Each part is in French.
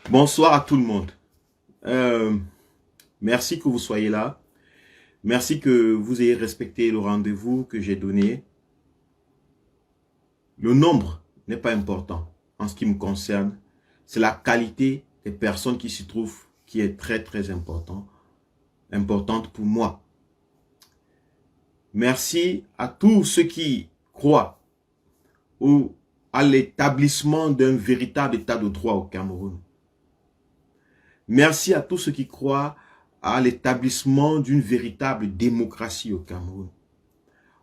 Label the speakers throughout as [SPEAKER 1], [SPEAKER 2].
[SPEAKER 1] Bonsoir à tout le monde. Euh, Merci que vous soyez là. Merci que vous ayez respecté le rendez-vous que j'ai donné. Le nombre n'est pas important en ce qui me concerne. C'est la qualité des personnes qui s'y trouvent qui est très importante pour moi. Merci à tous ceux qui croient à l'établissement d'un véritable état de droit au Cameroun. Merci à tous ceux qui croient à l'établissement d'une véritable démocratie au Cameroun.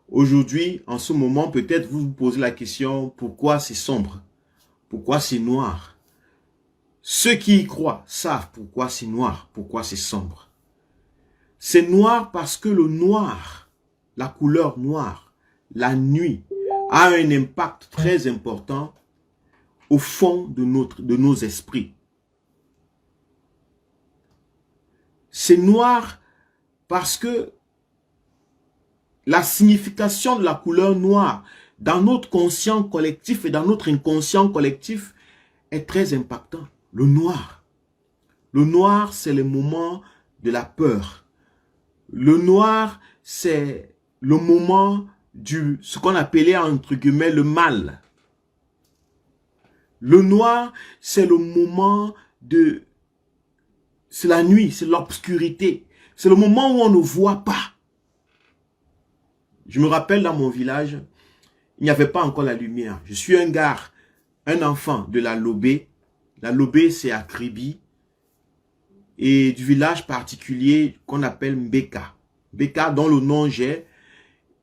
[SPEAKER 1] Aujourd'hui, en ce moment, peut-être vous vous posez la question, pourquoi c'est sombre? Pourquoi c'est noir? Ceux qui y croient savent pourquoi c'est noir, pourquoi c'est sombre. C'est noir parce que le noir, la couleur noire, la nuit, a un impact très important au fond de nos esprits. C'est noir parce que la signification de la couleur noire dans notre conscient collectif et dans notre inconscient collectif est très impactant. Le noir. Le noir, c'est le moment de la peur. Le noir, c'est le moment du, ce qu'on appelait entre guillemets le mal. Le noir, c'est le moment de, c'est la nuit, c'est l'obscurité. C'est le moment où on ne voit pas. Je me rappelle dans mon village, il n'y avait pas encore la lumière. Je suis un gars, un enfant de la Lobé. La Lobé, c'est à Kribi. Et du village particulier qu'on appelle Mbeka. Mbeka, dont le nom j'ai.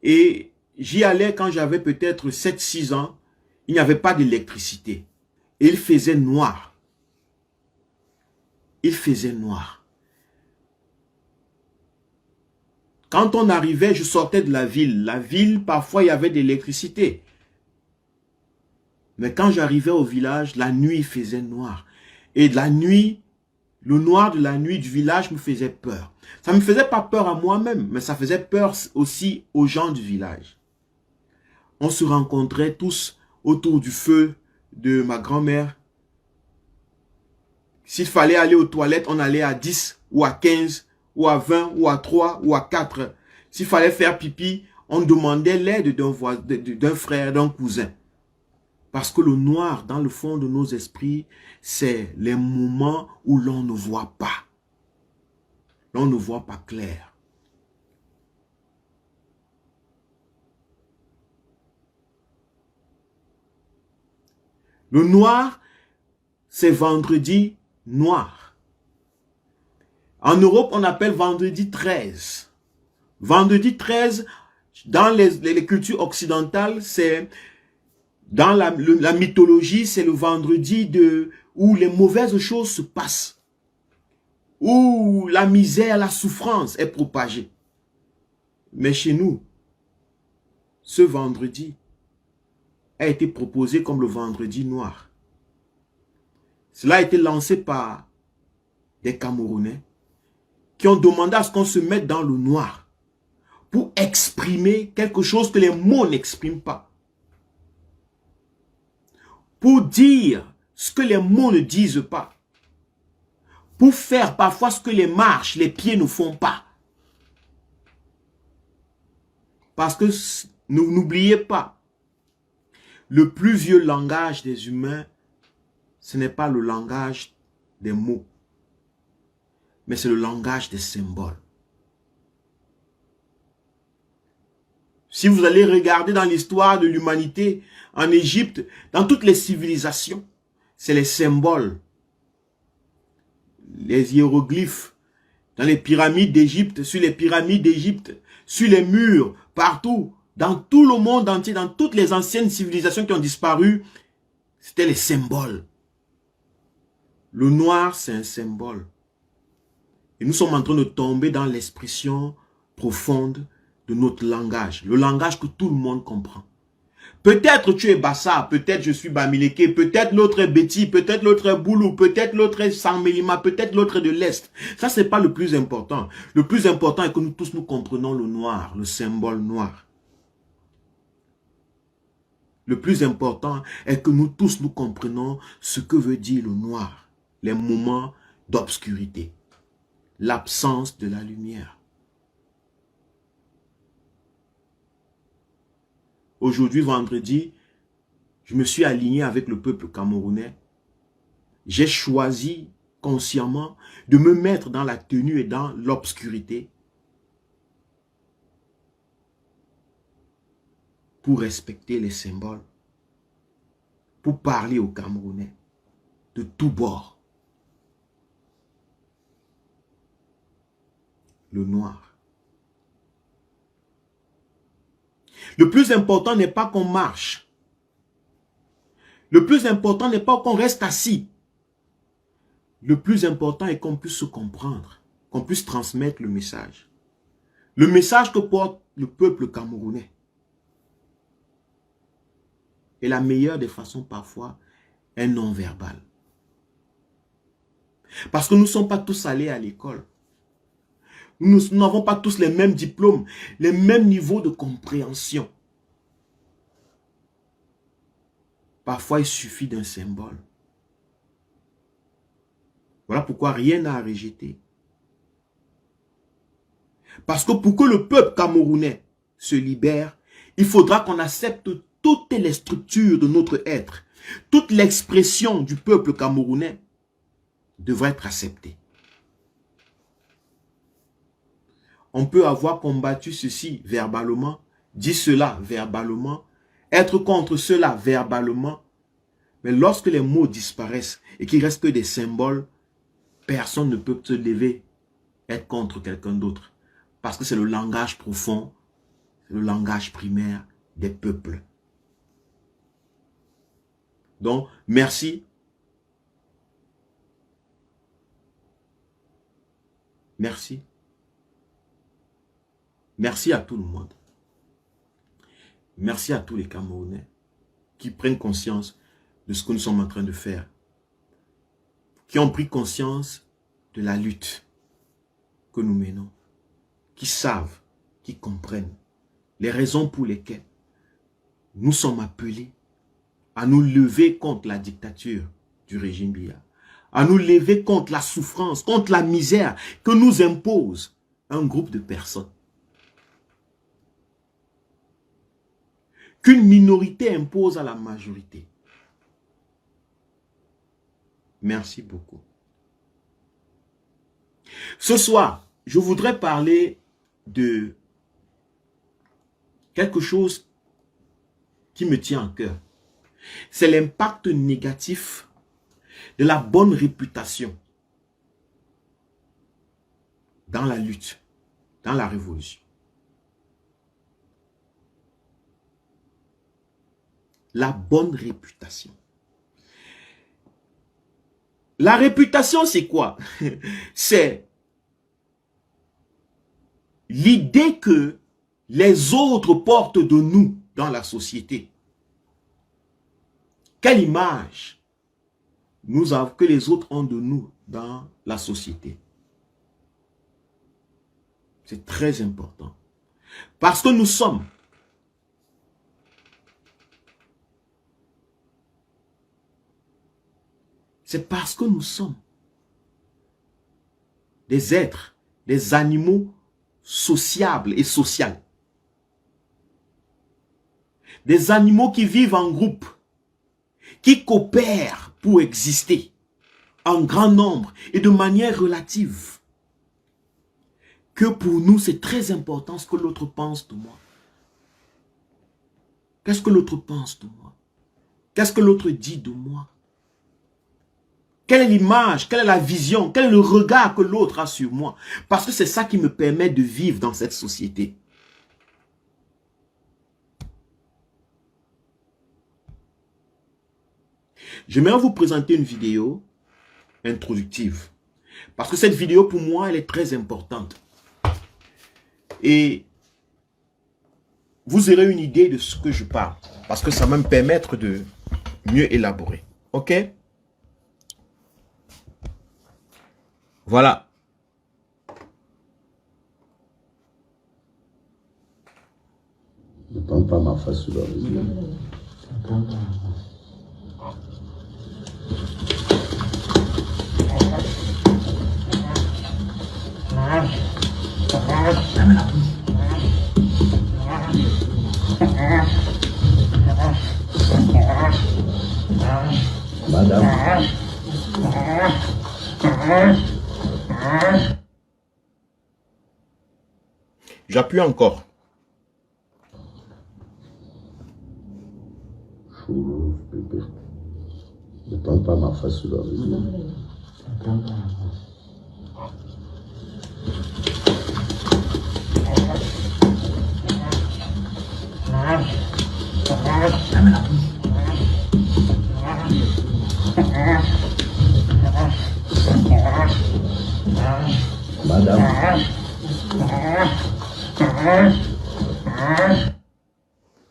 [SPEAKER 1] Et j'y allais quand j'avais peut-être 7-6 ans. Il n'y avait pas d'électricité. Et il faisait noir. Il faisait noir. Quand on arrivait, je sortais de la ville. La ville, parfois, il y avait de l'électricité. Mais quand j'arrivais au village, la nuit faisait noir. Et de la nuit, le noir de la nuit du village me faisait peur. Ça ne me faisait pas peur à moi-même, mais ça faisait peur aussi aux gens du village. On se rencontrait tous autour du feu de ma grand-mère. S'il fallait aller aux toilettes, on allait à 10 ou à 15 ou à 20 ou à 3 ou à 4. S'il fallait faire pipi, on demandait l'aide d'un frère, d'un cousin. Parce que le noir, dans le fond de nos esprits, c'est les moments où l'on ne voit pas. L'on ne voit pas clair. Le noir, c'est vendredi noir. En Europe, on appelle vendredi 13. Vendredi 13, dans les cultures occidentales, c'est dans la mythologie, c'est le vendredi où les mauvaises choses se passent. Où la misère, la souffrance est propagée. Mais chez nous, ce vendredi a été proposé comme le vendredi noir. Cela a été lancé par des Camerounais qui ont demandé à ce qu'on se mette dans le noir pour exprimer quelque chose que les mots n'expriment pas. Pour dire ce que les mots ne disent pas. Pour faire parfois ce que les marches, les pieds ne font pas. Parce que n'oubliez pas, le plus vieux langage des humains, ce n'est pas le langage des mots, mais c'est le langage des symboles. Si vous allez regarder dans l'histoire de l'humanité, en Égypte, dans toutes les civilisations, c'est les symboles, les hiéroglyphes, dans les pyramides d'Égypte, sur les pyramides d'Égypte, sur les murs, partout, dans tout le monde entier, dans toutes les anciennes civilisations qui ont disparu, c'était les symboles. Le noir, c'est un symbole. Et nous sommes en train de tomber dans l'expression profonde de notre langage. Le langage que tout le monde comprend. Peut-être tu es Bassa, peut-être je suis Bamileke, peut-être l'autre est Betty, peut-être l'autre est Boulou, peut-être l'autre est Sanmelima, peut-être l'autre est de l'Est. Ça, c'est pas le plus important. Le plus important est que nous tous nous comprenons le noir, le symbole noir. Le plus important est que nous tous nous comprenons ce que veut dire le noir. les moments d'obscurité, l'absence de la lumière. Aujourd'hui, vendredi, je me suis aligné avec le peuple camerounais. J'ai choisi consciemment de me mettre dans la tenue et dans l'obscurité pour respecter les symboles, pour parler aux Camerounais de tous bords. Le noir. Le plus important n'est pas qu'on marche. Le plus important n'est pas qu'on reste assis. Le plus important est qu'on puisse se comprendre, qu'on puisse transmettre le message. Le message que porte le peuple camerounais. Et la meilleure des façons parfois est non-verbale. Parce que nous ne sommes pas tous allés à l'école. Nous n'avons pas tous les mêmes diplômes, les mêmes niveaux de compréhension. Parfois, il suffit d'un symbole. Voilà pourquoi rien n'a à rejeter. Parce que pour que le peuple camerounais se libère, il faudra qu'on accepte toutes les structures de notre être. Toute l'expression du peuple camerounais devrait être acceptée. On peut avoir combattu ceci verbalement, dit cela verbalement, être contre cela verbalement, mais lorsque les mots disparaissent et qu'il ne reste que des symboles, personne ne peut se lever, être contre quelqu'un d'autre. Parce que c'est le langage profond, le langage primaire des peuples. Donc, merci. Merci. Merci à tout le monde. Merci à tous les Camerounais qui prennent conscience de ce que nous sommes en train de faire. Qui ont pris conscience de la lutte que nous menons. Qui savent, qui comprennent les raisons pour lesquelles nous sommes appelés à nous lever contre la dictature du régime Biya, à nous lever contre la souffrance, contre la misère que nous impose un groupe de personnes. Qu'une minorité impose à la majorité. Merci beaucoup. Ce soir, je voudrais parler de quelque chose qui me tient à cœur. C'est l'impact négatif de la bonne réputation dans la lutte, dans la révolution. La bonne réputation. La réputation, c'est quoi? C'est l'idée que les autres portent de nous dans la société. Quelle image que les autres ont de nous dans la société? C'est très important. Parce que nous sommes c'est parce que nous sommes des êtres, des animaux sociables et sociaux. Des animaux qui vivent en groupe, qui coopèrent pour exister en grand nombre et de manière relative. Que pour nous, c'est très important ce que l'autre pense de moi. Qu'est-ce que l'autre pense de moi? Qu'est-ce que l'autre dit de moi? Quelle est l'image, quelle est la vision, quel est le regard que l'autre a sur moi? Parce que c'est ça qui me permet de vivre dans cette société. J'aimerais vous présenter une vidéo introductive. Parce que cette vidéo, pour moi, elle est très importante. Et vous aurez une idée de ce que je parle. Parce que ça va me permettre de mieux élaborer. Ok? Voilà.
[SPEAKER 2] Ne prends pas ma face sur l'horizon. Madame.
[SPEAKER 1] J'appuie encore.
[SPEAKER 2] Chouro, bébé. Ne prends pas ma face sur la rue. Madame.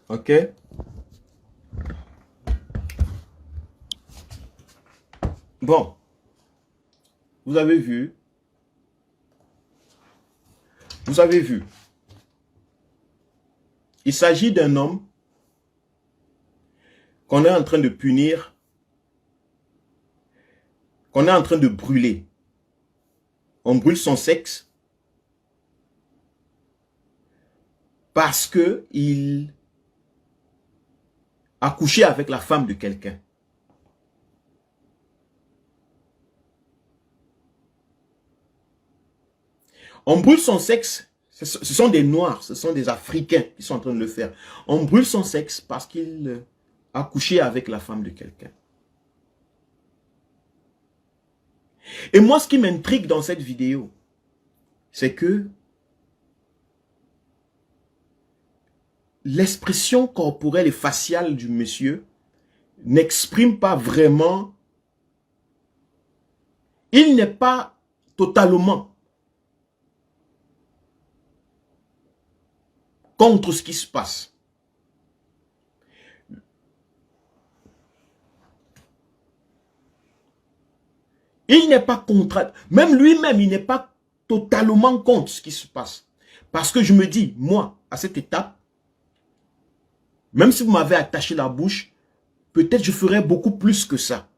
[SPEAKER 1] Ok. Bon. Vous avez vu. Vous avez vu. Il s'agit d'un homme qu'on est en train de punir, qu'on est en train de brûler. On brûle son sexe parce que il a couché avec la femme de quelqu'un. On brûle son sexe, ce sont des Noirs, ce sont des Africains qui sont en train de le faire. On brûle son sexe parce qu'il a couché avec la femme de quelqu'un. Et moi, ce qui m'intrigue dans cette vidéo, c'est que l'expression corporelle et faciale du monsieur n'exprime pas vraiment, il n'est pas totalement contre ce qui se passe. Il n'est pas contre, même lui-même, il n'est pas totalement contre ce qui se passe. Parce que je me dis, moi, à cette étape, même si vous m'avez attaché la bouche, peut-être je ferais beaucoup plus que ça.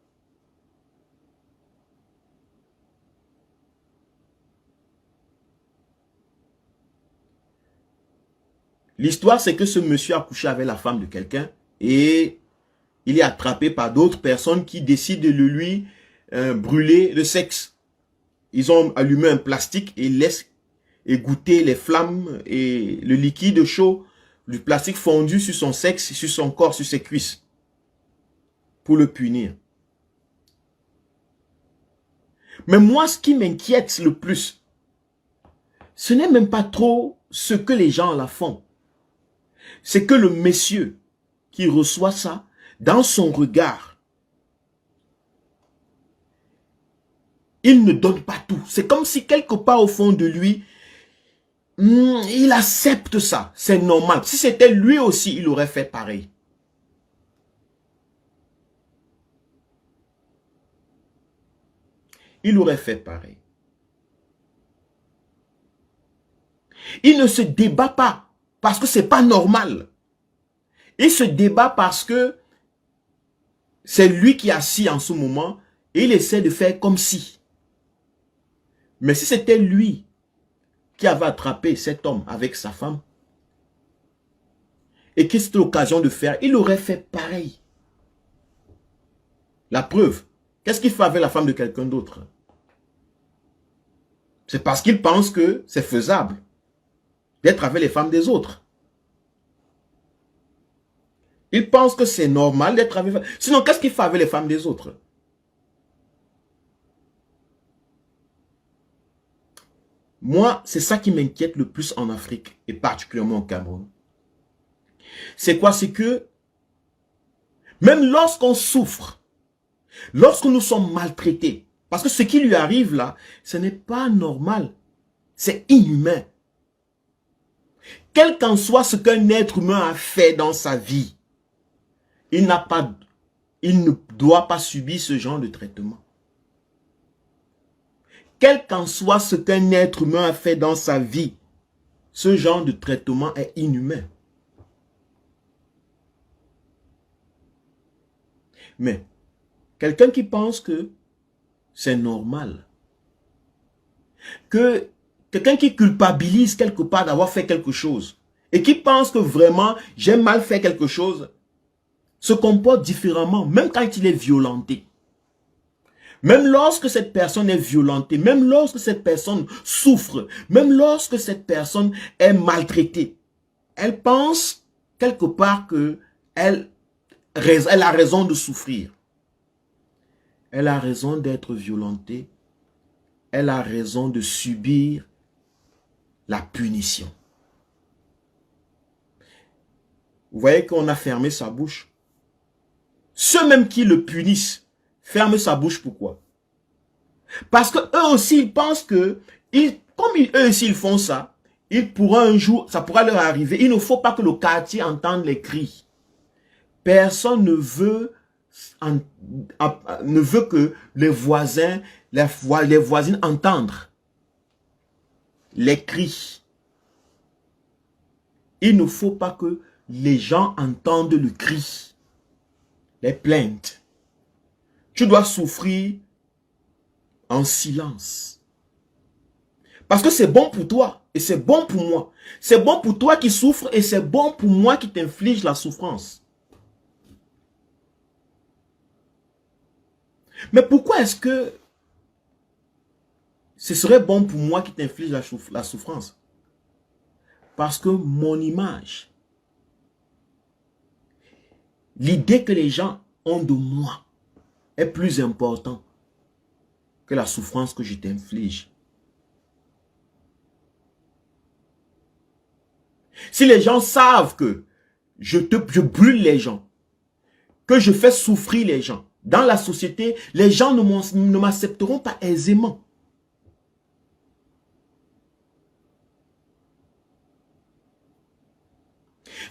[SPEAKER 1] L'histoire, c'est que ce monsieur a couché avec la femme de quelqu'un et il est attrapé par d'autres personnes qui décident de lui brûler le sexe. Ils ont allumé un plastique et laissent égoutter les flammes et le liquide chaud, du plastique fondu sur son sexe, sur son corps, sur ses cuisses, pour le punir. Mais moi, ce qui m'inquiète le plus, ce n'est même pas trop ce que les gens la font. C'est que le monsieur qui reçoit ça, dans son regard, il ne donne pas tout. C'est comme si quelque part au fond de lui, il accepte ça. C'est normal. Si c'était lui aussi, il aurait fait pareil. Il aurait fait pareil. Il ne se débat pas parce que c'est pas normal. Il se débat parce que c'est lui qui est assis en ce moment et il essaie de faire comme si. Mais si c'était lui qui avait attrapé cet homme avec sa femme et que c'était l'occasion de faire, il aurait fait pareil. La preuve, qu'est-ce qu'il fait avec la femme de quelqu'un d'autre? C'est parce qu'il pense que c'est faisable d'être avec les femmes des autres. Il pense que c'est normal d'être avec... Sinon, qu'est-ce qu'il fait avec les femmes des autres? Moi, c'est ça qui m'inquiète le plus en Afrique, et particulièrement au Cameroun. C'est quoi? C'est que, même lorsqu'on souffre, lorsque nous sommes maltraités, parce que ce qui lui arrive là, ce n'est pas normal, c'est inhumain. Quel qu'en soit ce qu'un être humain a fait dans sa vie, il ne doit pas subir ce genre de traitement. Quel qu'en soit ce qu'un être humain a fait dans sa vie, ce genre de traitement est inhumain. Mais, quelqu'un qui pense que c'est normal, que quelqu'un qui culpabilise quelque part d'avoir fait quelque chose et qui pense que vraiment j'ai mal fait quelque chose, se comporte différemment, même quand il est violenté. Même lorsque cette personne est violentée, même lorsque cette personne souffre, même lorsque cette personne est maltraitée, elle pense quelque part que elle a raison de souffrir. Elle a raison d'être violentée. Elle a raison de subir la punition. Vous voyez qu'on a fermé sa bouche. Ceux même qui le punissent, ferment sa bouche. Pourquoi? Parce que eux aussi, ils pensent que, eux aussi ils font ça, ils pourront un jour, ça pourra leur arriver. Il ne faut pas que le quartier entende les cris. Personne ne veut que les voisins, les voisines entendent les cris. Il ne faut pas que les gens entendent le cri, les plaintes. Tu dois souffrir en silence. Parce que c'est bon pour toi et c'est bon pour moi. C'est bon pour toi qui souffres et c'est bon pour moi qui t'inflige la souffrance. Mais pourquoi est-ce que ce serait bon pour moi qui t'inflige la souffrance? Parce que mon image, l'idée que les gens ont de moi est plus importante que la souffrance que je t'inflige. Si les gens savent que je brûle les gens, que je fais souffrir les gens, dans la société, les gens ne m'accepteront pas aisément.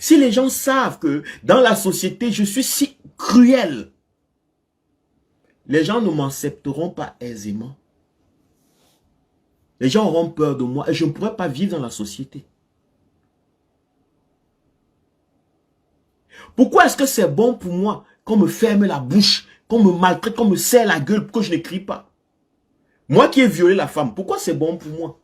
[SPEAKER 1] Si les gens savent que dans la société, je suis si cruel, les gens ne m'accepteront pas aisément. Les gens auront peur de moi et je ne pourrai pas vivre dans la société. Pourquoi est-ce que c'est bon pour moi qu'on me ferme la bouche, qu'on me maltraite, qu'on me serre la gueule pour que je ne crie pas? Moi qui ai violé la femme, pourquoi c'est bon pour moi?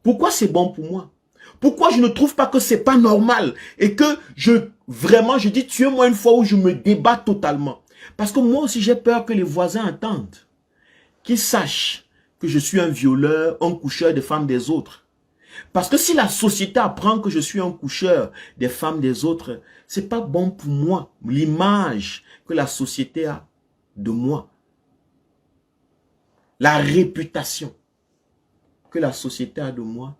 [SPEAKER 1] Pourquoi c'est bon pour moi? Pourquoi je ne trouve pas que c'est pas normal et que vraiment je dis tuez-moi une fois où je me débat totalement? Parce que moi aussi j'ai peur que les voisins entendent, qu'ils sachent que je suis un violeur, un coucheur des femmes des autres. Parce que si la société apprend que je suis un coucheur des femmes des autres, c'est pas bon pour moi. L'image que la société a de moi, la réputation que la société a de moi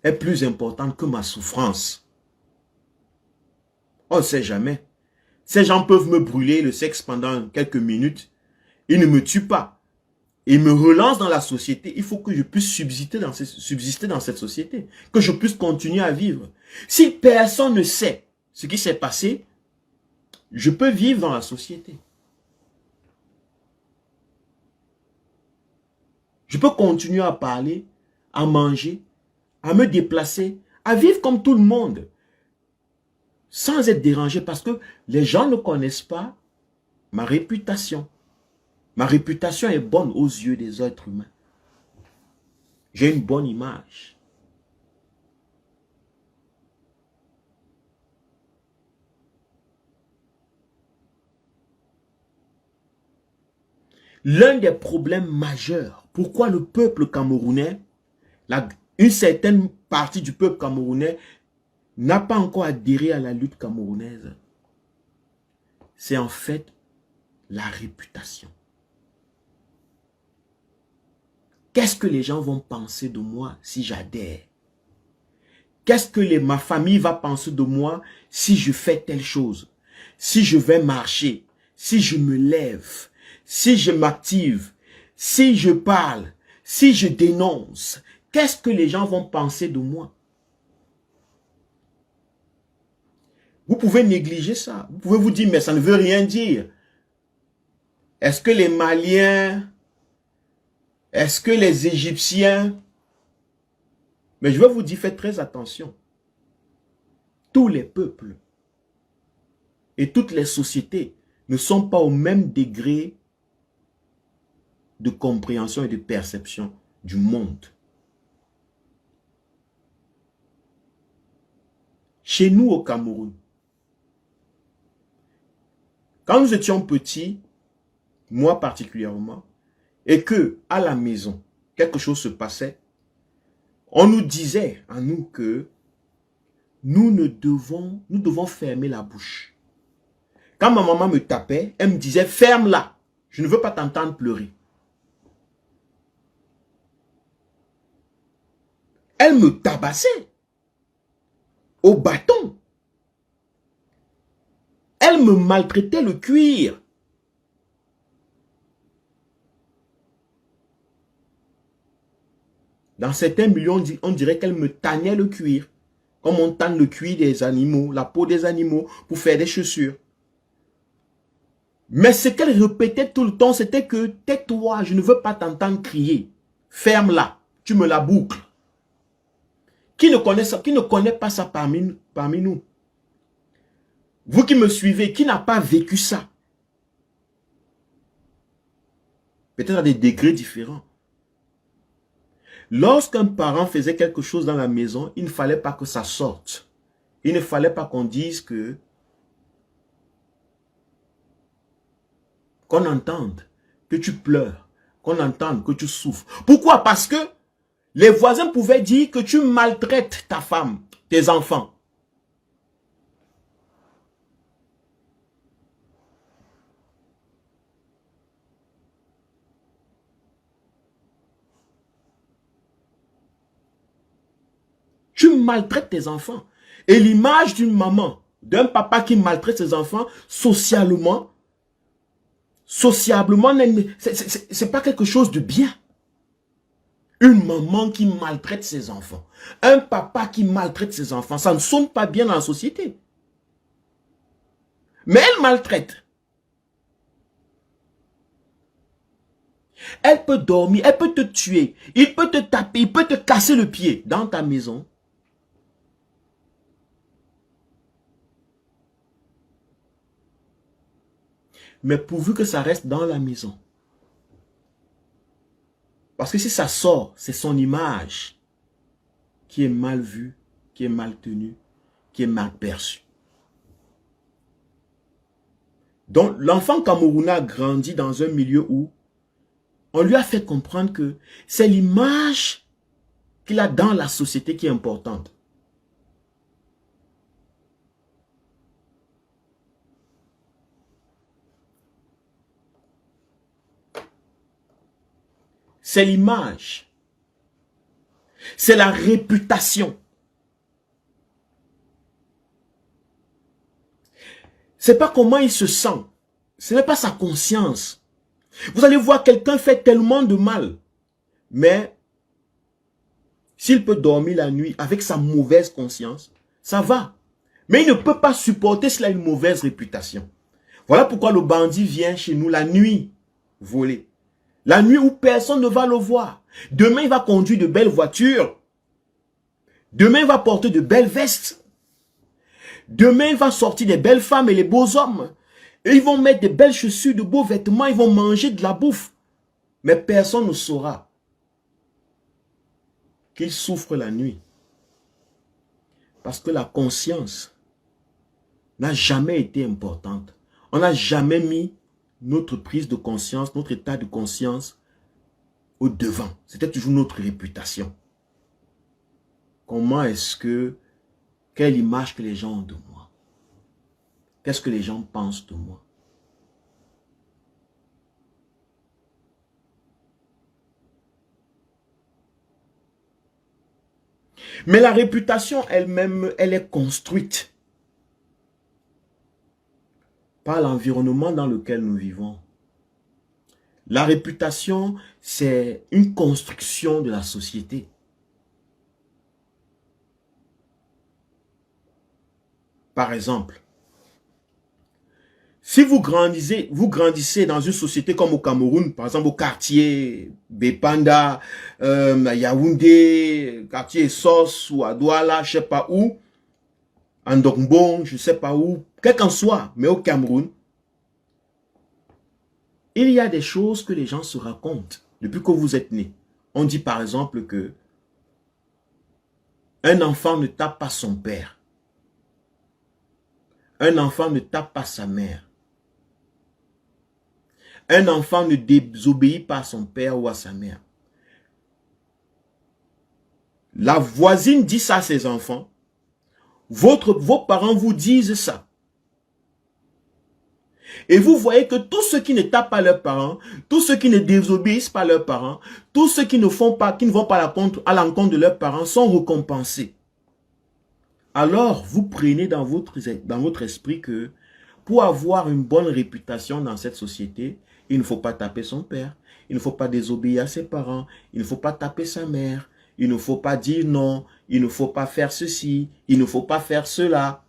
[SPEAKER 1] est plus importante que ma souffrance. On ne sait jamais. Ces gens peuvent me brûler le sexe pendant quelques minutes. Ils ne me tuent pas. Ils me relancent dans la société. Il faut que je puisse subsister dans cette société. Que je puisse continuer à vivre. Si personne ne sait ce qui s'est passé, je peux vivre dans la société. Je peux continuer à parler, à manger, à me déplacer, à vivre comme tout le monde. Sans être dérangé parce que les gens ne connaissent pas ma réputation. Ma réputation est bonne aux yeux des êtres humains. J'ai une bonne image. L'un des problèmes majeurs, pourquoi le peuple camerounais, une certaine partie du peuple camerounais n'a pas encore adhéré à la lutte camerounaise, c'est en fait la réputation. Qu'est-ce que les gens vont penser de moi si j'adhère? Qu'est-ce que ma famille va penser de moi si je fais telle chose? Si je vais marcher, si je me lève, si je m'active, si je parle, si je dénonce, qu'est-ce que les gens vont penser de moi? Vous pouvez négliger ça. Vous pouvez vous dire, mais ça ne veut rien dire. Est-ce que les Maliens, est-ce que les Égyptiens, mais je vais vous dire, faites très attention. Tous les peuples et toutes les sociétés ne sont pas au même degré de compréhension et de perception du monde. Chez nous au Cameroun, quand nous étions petits, moi particulièrement, et que à la maison, quelque chose se passait, on nous disait à nous que nous devons fermer la bouche. Quand ma maman me tapait, elle me disait, ferme-la, je ne veux pas t'entendre pleurer. Elle me tabassait au bâton. Elle me maltraitait le cuir. Dans certains milieux, on dirait qu'elle me tannait le cuir. Comme on tanne le cuir des animaux, la peau des animaux, pour faire des chaussures. Mais ce qu'elle répétait tout le temps, c'était que tais-toi, je ne veux pas t'entendre crier. Ferme-la, tu me la boucles. Qui ne connaît pas ça parmi nous? Vous qui me suivez, qui n'a pas vécu ça? Peut-être à des degrés différents. Lorsqu'un parent faisait quelque chose dans la maison, il ne fallait pas que ça sorte. Il ne fallait pas qu'on dise que... Qu'on entende que tu pleures, qu'on entende que tu souffres. Pourquoi? Parce que les voisins pouvaient dire que tu maltraites ta femme, tes enfants. Tu maltraites tes enfants. Et l'image d'une maman, d'un papa qui maltraite ses enfants, sociablement, c'est pas quelque chose de bien. Une maman qui maltraite ses enfants, un papa qui maltraite ses enfants, ça ne sonne pas bien dans la société. Mais elle maltraite. Elle peut dormir, elle peut te tuer, il peut te taper, il peut te casser le pied dans ta maison. Mais pourvu que ça reste dans la maison. Parce que si ça sort, c'est son image qui est mal vue, qui est mal tenue, qui est mal perçue. Donc l'enfant camerounais grandit dans un milieu où on lui a fait comprendre que c'est l'image qu'il a dans la société qui est importante. C'est l'image. C'est la réputation. C'est pas comment il se sent. Ce n'est pas sa conscience. Vous allez voir quelqu'un fait tellement de mal. Mais s'il peut dormir la nuit avec sa mauvaise conscience, ça va. Mais il ne peut pas supporter s'il a une mauvaise réputation. Voilà pourquoi le bandit vient chez nous la nuit voler. La nuit où personne ne va le voir. Demain, il va conduire de belles voitures. Demain, il va porter de belles vestes. Demain, il va sortir des belles femmes et les beaux hommes. Et ils vont mettre des belles chaussures, de beaux vêtements. Ils vont manger de la bouffe. Mais personne ne saura qu'il souffre la nuit. Parce que la conscience n'a jamais été importante. On n'a jamais mis notre prise de conscience, notre état de conscience au devant. C'était toujours notre réputation. Comment est-ce que, quelle image que les gens ont de moi? Qu'est-ce que les gens pensent de moi? Mais la réputation elle-même, elle est construite par l'environnement dans lequel nous vivons. La réputation, c'est une construction de la société. Par exemple, si vous grandissez dans une société comme au Cameroun, par exemple au quartier Bepanda, à Yaoundé, quartier Sos ou à Douala, je ne sais pas où, en Ndongbon, je ne sais pas où, quel qu'en soit, mais au Cameroun, Il y a des choses que les gens se racontent depuis que vous êtes nés. On dit par exemple que un enfant ne tape pas son père. Un enfant ne tape pas sa mère. Un enfant ne désobéit pas à son père ou à sa mère. La voisine dit ça à ses enfants. Vos parents vous disent ça. Et vous voyez que tous ceux qui ne tapent pas leurs parents, tous ceux qui ne désobéissent pas leurs parents, tous ceux qui ne vont pas à l'encontre de leurs parents sont récompensés. Alors, vous prenez dans votre esprit que pour avoir une bonne réputation dans cette société, il ne faut pas taper son père, il ne faut pas désobéir à ses parents, il ne faut pas taper sa mère, il ne faut pas dire non, il ne faut pas faire ceci, il ne faut pas faire cela.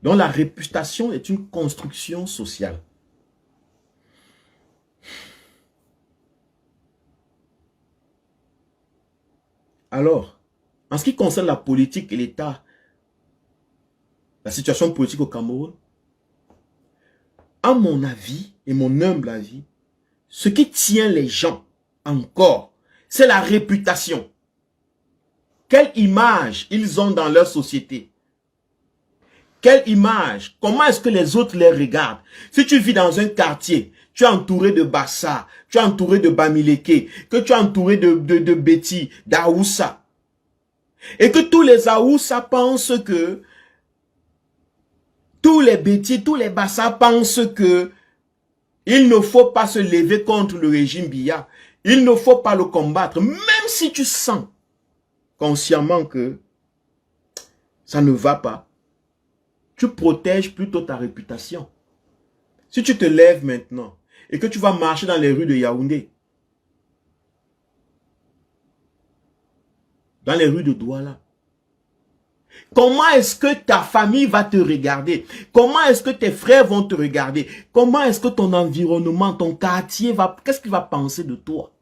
[SPEAKER 1] Donc la réputation est une construction sociale. Alors, en ce qui concerne la politique et l'État, la situation politique au Cameroun, à mon avis et mon humble avis, ce qui tient les gens encore, c'est la réputation. Quelle image ils ont dans leur société? Quelle image? Comment est-ce que les autres les regardent? Si tu vis dans un quartier, tu es entouré de Bassa, tu es entouré de Bamileke, que tu es entouré de Beti, d'Aoussa, et que tous les Aoussa pensent que, tous les Beti, tous les Bassa pensent que il ne faut pas se lever contre le régime Biya, il ne faut pas le combattre, même si tu sens consciemment que ça ne va pas. Tu protèges plutôt ta réputation. Si tu te lèves maintenant et que tu vas marcher dans les rues de Yaoundé, dans les rues de Douala, comment est-ce que ta famille va te regarder? Comment est-ce que tes frères vont te regarder? Comment est-ce que ton environnement, ton quartier va... Qu'est-ce qu'il va penser de toi?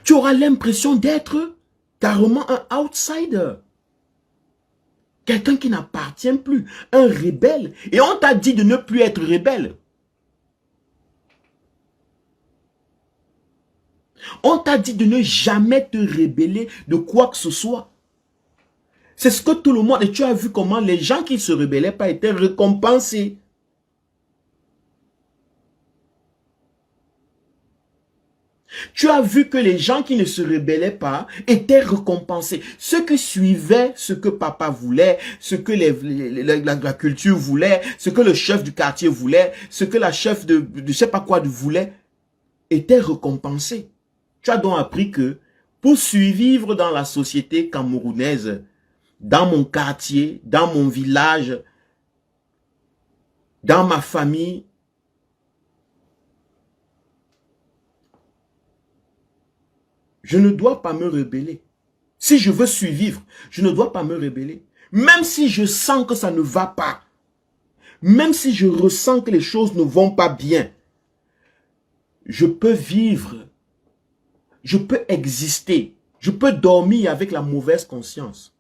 [SPEAKER 1] Tu auras l'impression d'être carrément un outsider. Quelqu'un qui n'appartient plus. Un rebelle. Et on t'a dit de ne plus être rebelle. On t'a dit de ne jamais te rebeller de quoi que ce soit. C'est ce que tout le monde... Et tu as vu comment les gens qui ne se rebellaient pas étaient récompensés. Tu as vu que les gens qui ne se rebellaient pas étaient récompensés. Ceux qui suivaient ce que papa voulait, ce que la culture voulait, ce que le chef du quartier voulait, ce que la chef de je sais pas quoi voulait, étaient récompensés. Tu as donc appris que pour survivre dans la société camerounaise, dans mon quartier, dans mon village, dans ma famille, je ne dois pas me rebeller. Si je veux survivre, je ne dois pas me rebeller. Même si je sens que ça ne va pas, même si je ressens que les choses ne vont pas bien, je peux vivre, je peux exister, je peux dormir avec la mauvaise conscience,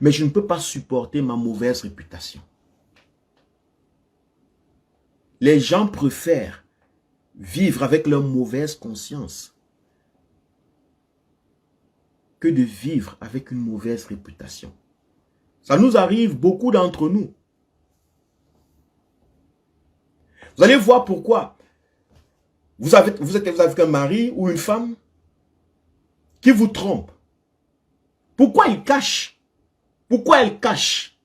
[SPEAKER 1] mais je ne peux pas supporter ma mauvaise réputation. Les gens préfèrent vivre avec leur mauvaise conscience que de vivre avec une mauvaise réputation. Ça nous arrive, beaucoup d'entre nous. Vous allez voir pourquoi. Vous avez un mari ou une femme qui vous trompe. Pourquoi il cache? Pourquoi elle cache?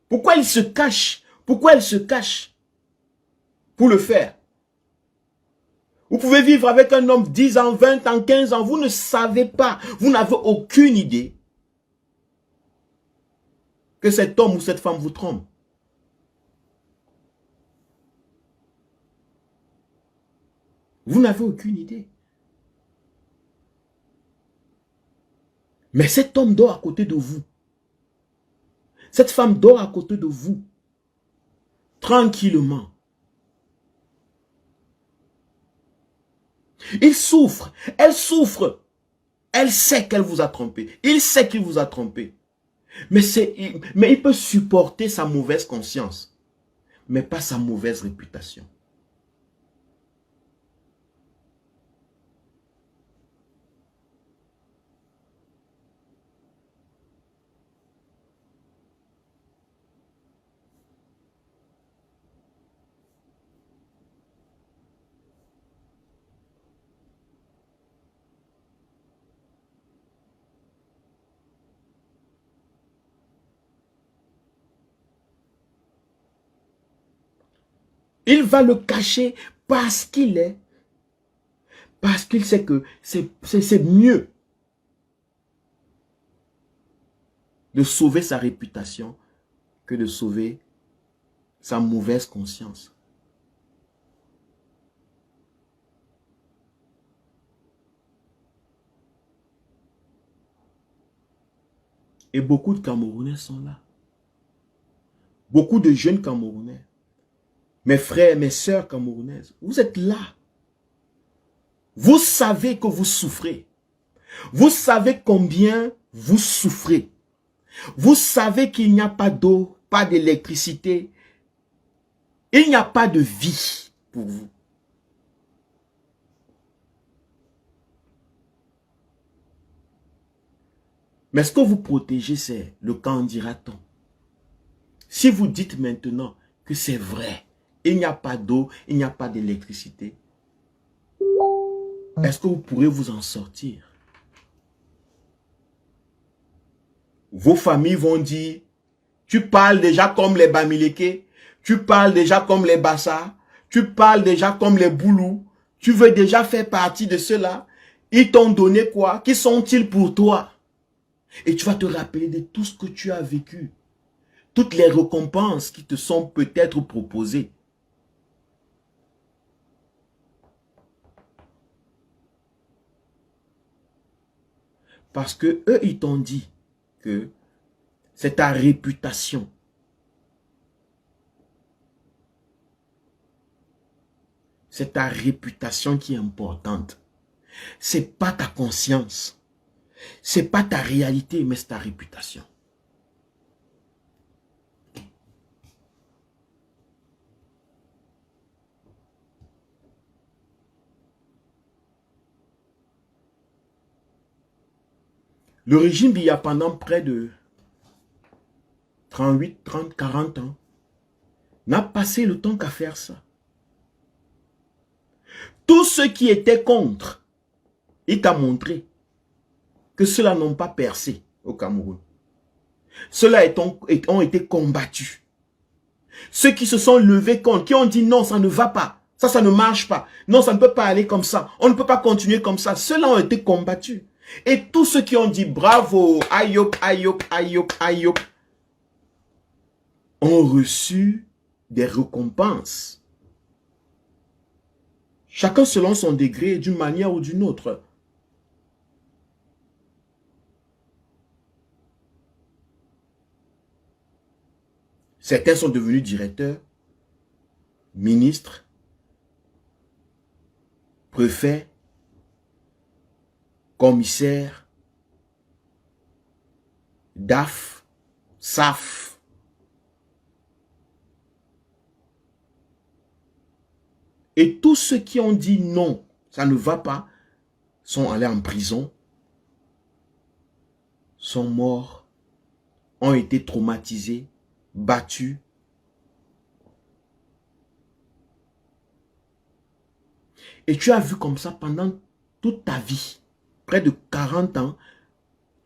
[SPEAKER 1] Pourquoi il se cache? Pourquoi elle se cache pour le faire? Vous pouvez vivre avec un homme 10 ans, 20 ans, 15 ans. Vous ne savez pas. Vous n'avez aucune idée que cet homme ou cette femme vous trompe. Vous n'avez aucune idée. Mais cet homme dort à côté de vous. Cette femme dort à côté de vous. Tranquillement. Il souffre. Elle souffre. Elle sait qu'elle vous a trompé. Il sait qu'il vous a trompé. Mais il peut supporter sa mauvaise conscience. Mais pas sa mauvaise réputation. Il va le cacher parce qu'il sait que c'est mieux de sauver sa réputation que de sauver sa mauvaise conscience. Et beaucoup de Camerounais sont là. Beaucoup de jeunes Camerounais. Mes frères, mes sœurs camerounaises, vous êtes là. Vous savez que vous souffrez. Vous savez combien vous souffrez. Vous savez qu'il n'y a pas d'eau, pas d'électricité. Il n'y a pas de vie pour vous. Mais ce que vous protégez, c'est le qu'en dira-t-on. Si vous dites maintenant que c'est vrai, il n'y a pas d'eau, il n'y a pas d'électricité, est-ce que vous pourrez vous en sortir? Vos familles vont dire, tu parles déjà comme les Bamileke, tu parles déjà comme les Bassa, tu parles déjà comme les Boulous, tu veux déjà faire partie de ceux-là. Ils t'ont donné quoi? Qui sont-ils pour toi? Et tu vas te rappeler de tout ce que tu as vécu. Toutes les récompenses qui te sont peut-être proposées. Parce que eux, ils t'ont dit que c'est ta réputation. C'est ta réputation qui est importante. C'est pas ta conscience. C'est pas ta réalité, mais c'est ta réputation. Le régime Biya, pendant près de 38, 30, 40 ans, n'a passé le temps qu'à faire ça. Tous ceux qui étaient contre, il t'a montré que ceux-là n'ont pas percé au Cameroun. Ceux-là ont été combattus. Ceux qui se sont levés contre, qui ont dit non, ça ne va pas, ça ne marche pas, non, ça ne peut pas aller comme ça, on ne peut pas continuer comme ça, ceux-là ont été combattus. Et tous ceux qui ont dit bravo, Ayop, Ayop, Ayop, Ayop, ont reçu des récompenses. Chacun selon son degré, d'une manière ou d'une autre. Certains sont devenus directeurs, ministres, préfets, commissaires, DAF, SAF. Et tous ceux qui ont dit non, ça ne va pas, sont allés en prison, sont morts, ont été traumatisés, battus. Et tu as vu comme ça pendant toute ta vie, près de 40 ans,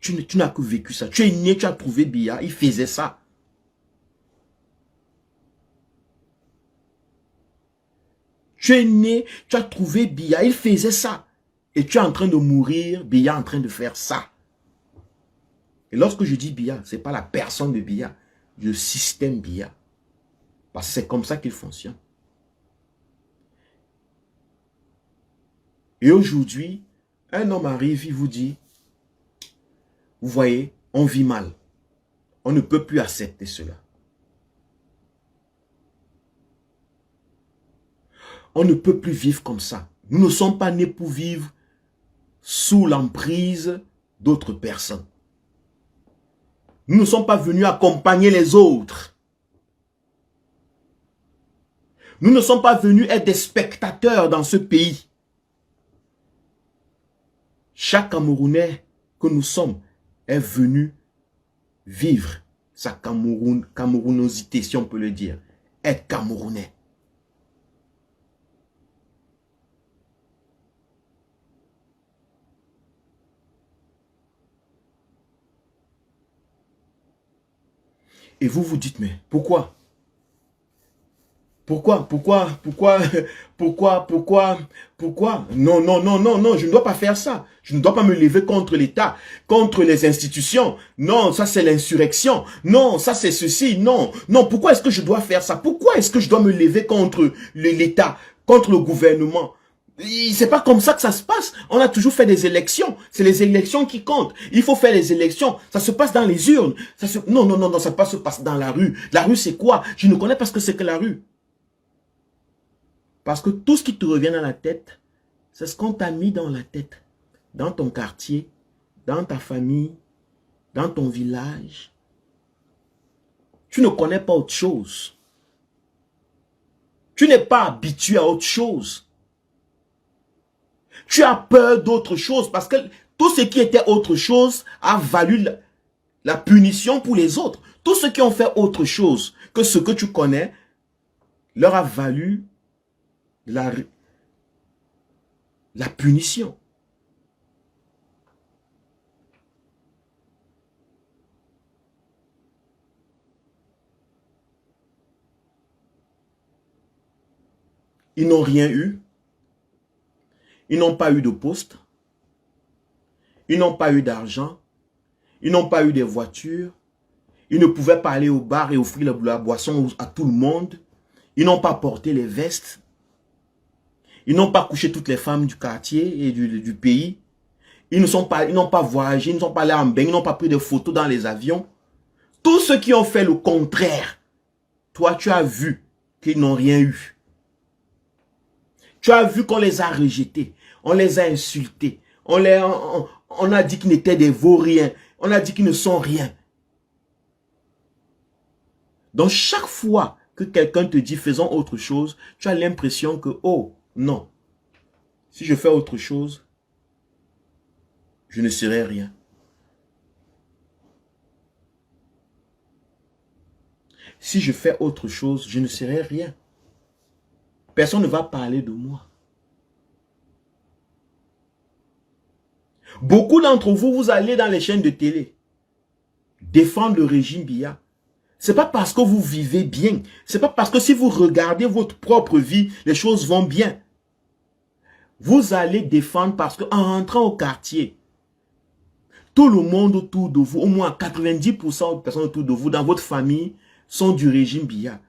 [SPEAKER 1] tu n'as que vécu ça. Tu es né, tu as trouvé Biya, il faisait ça. Tu es né, tu as trouvé Biya, il faisait ça. Et tu es en train de mourir, Biya est en train de faire ça. Et lorsque je dis Biya, ce n'est pas la personne de Biya, le système Biya. Parce que c'est comme ça qu'il fonctionne. Et aujourd'hui, un homme arrive, il vous dit, vous voyez, on vit mal. On ne peut plus accepter cela. On ne peut plus vivre comme ça. Nous ne sommes pas nés pour vivre sous l'emprise d'autres personnes. Nous ne sommes pas venus accompagner les autres. Nous ne sommes pas venus être des spectateurs dans ce pays. Chaque Camerounais que nous sommes est venu vivre sa camerounosité, si on peut le dire. Être Camerounais. Et vous vous dites, mais pourquoi? Pourquoi? Non, non, non, non, non, je ne dois pas faire ça. Je ne dois pas me lever contre l'État, contre les institutions. Non, ça c'est l'insurrection. Non, ça c'est ceci. Non, non, pourquoi est-ce que je dois faire ça? Pourquoi est-ce que je dois me lever contre l'État, contre le gouvernement? C'est pas comme ça que ça se passe. On a toujours fait des élections. C'est les élections qui comptent. Il faut faire les élections. Ça se passe dans les urnes. Non, non, non, non, ça se passe dans la rue. La rue, c'est quoi? Je ne connais pas ce que c'est que la rue. Parce que tout ce qui te revient dans la tête, c'est ce qu'on t'a mis dans la tête. Dans ton quartier, dans ta famille, dans ton village. Tu ne connais pas autre chose. Tu n'es pas habitué à autre chose. Tu as peur d'autre chose parce que tout ce qui était autre chose a valu la punition pour les autres. Tous ceux qui ont fait autre chose que ce que tu connais leur a valu la punition. Ils n'ont rien eu. Ils n'ont pas eu de poste. Ils n'ont pas eu d'argent. Ils n'ont pas eu des voitures. Ils ne pouvaient pas aller au bar et offrir la boisson à tout le monde. Ils n'ont pas porté les vestes. Ils n'ont pas couché toutes les femmes du quartier et du pays. Ils n'ont pas voyagé, ils ne sont pas allés en bain, ils n'ont pas pris de photos dans les avions. Tous ceux qui ont fait le contraire, toi tu as vu qu'ils n'ont rien eu. Tu as vu qu'on les a rejetés, on les a insultés, on a dit qu'ils n'étaient des vauriens, on a dit qu'ils ne sont rien. Donc chaque fois que quelqu'un te dit faisons autre chose, tu as l'impression que oh non, si je fais autre chose, je ne serai rien. Si je fais autre chose, je ne serai rien. Personne ne va parler de moi. Beaucoup d'entre vous, vous allez dans les chaînes de télé défendre le régime Biya. Ce n'est pas parce que vous vivez bien. Ce n'est pas parce que si vous regardez votre propre vie, les choses vont bien. Vous allez défendre parce qu'en rentrant au quartier, tout le monde autour de vous, au moins 90% de personnes autour de vous, dans votre famille, sont du régime Biya,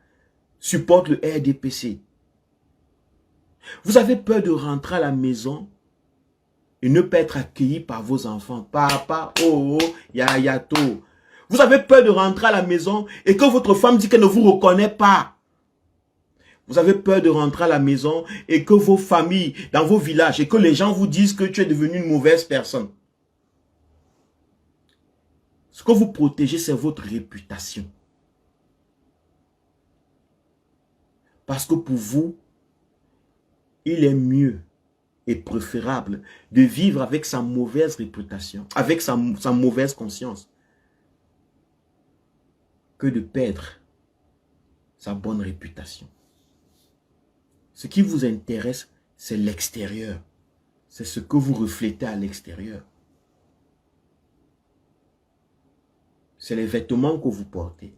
[SPEAKER 1] supportent le RDPC. Vous avez peur de rentrer à la maison et ne pas être accueilli par vos enfants. Papa, oh, yayato. Vous avez peur de rentrer à la maison et que votre femme dit qu'elle ne vous reconnaît pas. Vous avez peur de rentrer à la maison et que vos familles, dans vos villages, et que les gens vous disent que tu es devenu une mauvaise personne. Ce que vous protégez, c'est votre réputation. Parce que pour vous, il est mieux et préférable de vivre avec sa mauvaise réputation, avec sa mauvaise conscience, que de perdre sa bonne réputation. Ce qui vous intéresse, c'est l'extérieur. C'est ce que vous reflétez à l'extérieur. C'est les vêtements que vous portez.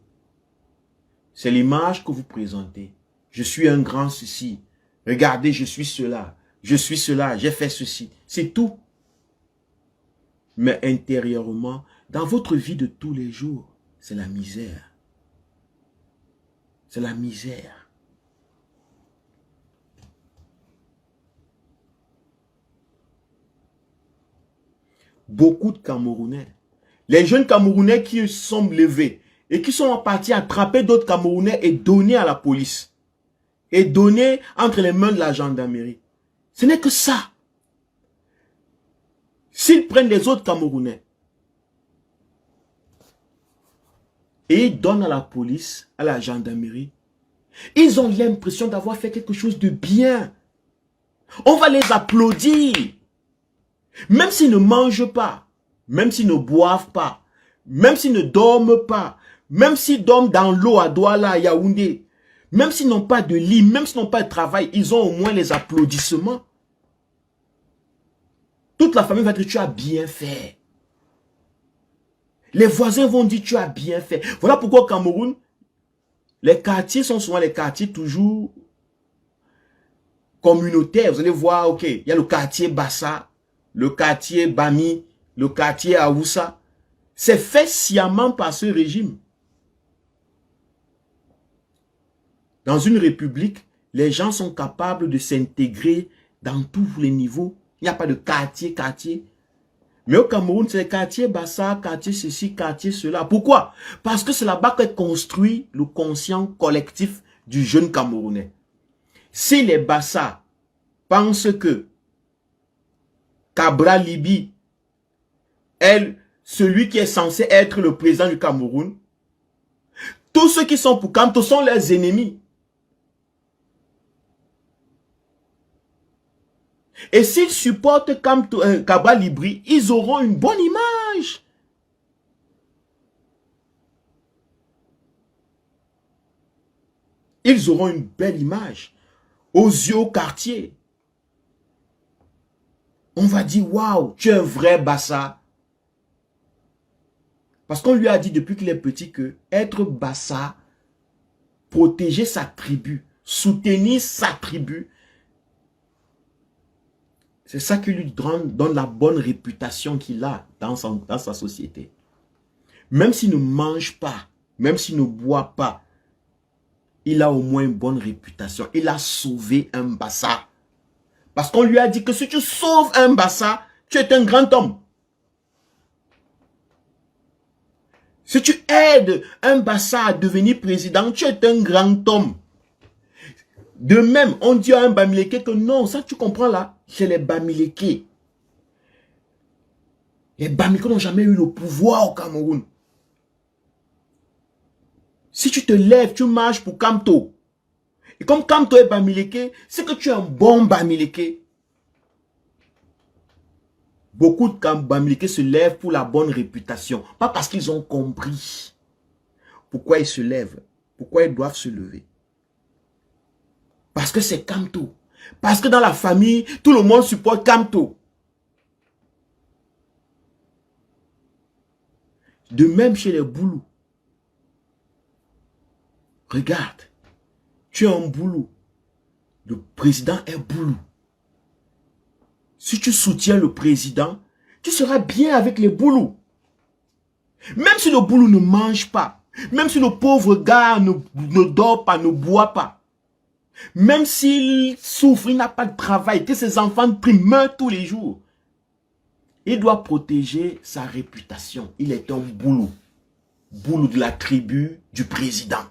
[SPEAKER 1] C'est l'image que vous présentez. Je suis un grand ceci. Regardez, je suis cela. Je suis cela, j'ai fait ceci. C'est tout. Mais intérieurement, dans votre vie de tous les jours, c'est la misère. C'est la misère. Beaucoup de Camerounais, les jeunes Camerounais qui se sont levés et qui sont partis attraper d'autres Camerounais et donner à la police. Et donner entre les mains de la gendarmerie. Ce n'est que ça. S'ils prennent les autres Camerounais et ils donnent à la police, à la gendarmerie, ils ont l'impression d'avoir fait quelque chose de bien. On va les applaudir. Même s'ils ne mangent pas, même s'ils ne boivent pas, même s'ils ne dorment pas, même s'ils dorment dans l'eau à Douala, à Yaoundé, même s'ils n'ont pas de lit, même s'ils n'ont pas de travail, ils ont au moins les applaudissements. Toute la famille va dire, tu as bien fait. Les voisins vont dire, tu as bien fait. Voilà pourquoi au Cameroun, les quartiers sont souvent les quartiers toujours communautaires. Vous allez voir, ok, il y a le quartier Bassa, le quartier Bami, le quartier Aoussa. C'est fait sciemment par ce régime. Dans une république, les gens sont capables de s'intégrer dans tous les niveaux. Il n'y a pas de quartier. Mais au Cameroun, c'est quartier Bassa, quartier ceci, quartier cela. Pourquoi? Parce que c'est là-bas qu'est construit le conscient collectif du jeune Camerounais. Si les Bassa pensent que Cabral Libi est celui qui est censé être le président du Cameroun, tous ceux qui sont pour Kamto sont leurs ennemis. Et s'ils supportent Cabral Libri, ils auront une bonne image. Ils auront une belle image. Aux yeux au quartier. On va dire, waouh, tu es un vrai Bassa. Parce qu'on lui a dit depuis qu'il est petit que être Bassa, protéger sa tribu, soutenir sa tribu, c'est ça qui lui donne la bonne réputation qu'il a dans sa société. Même s'il ne mange pas, même s'il ne boit pas, il a au moins une bonne réputation. Il a sauvé un Bassa. Parce qu'on lui a dit que si tu sauves un Bassa, tu es un grand homme. Si tu aides un Bassa à devenir président, tu es un grand homme. De même, on dit à un Bamileke que non, ça tu comprends là, c'est les Bamileke. Les Bamileke n'ont jamais eu le pouvoir au Cameroun. Si tu te lèves, tu marches pour Kamto. Et comme Kamto est Bamileke, c'est que tu es un bon Bamileke. Beaucoup de Bamileke se lèvent pour la bonne réputation. Pas parce qu'ils ont compris pourquoi ils se lèvent. Pourquoi ils doivent se lever. Parce que c'est Kamto. Parce que dans la famille, tout le monde supporte Kamto. De même chez les Boulous. Regarde. Tu es un Boulou. Le président est Boulou. Si tu soutiens le président, tu seras bien avec les Boulous. Même si le Boulou ne mange pas, même si le pauvre gars ne dort pas, ne boit pas, même s'il souffre, il n'a pas de travail, que ses enfants meurent tous les jours, il doit protéger sa réputation. Il est un Boulou. Boulou de la tribu du président.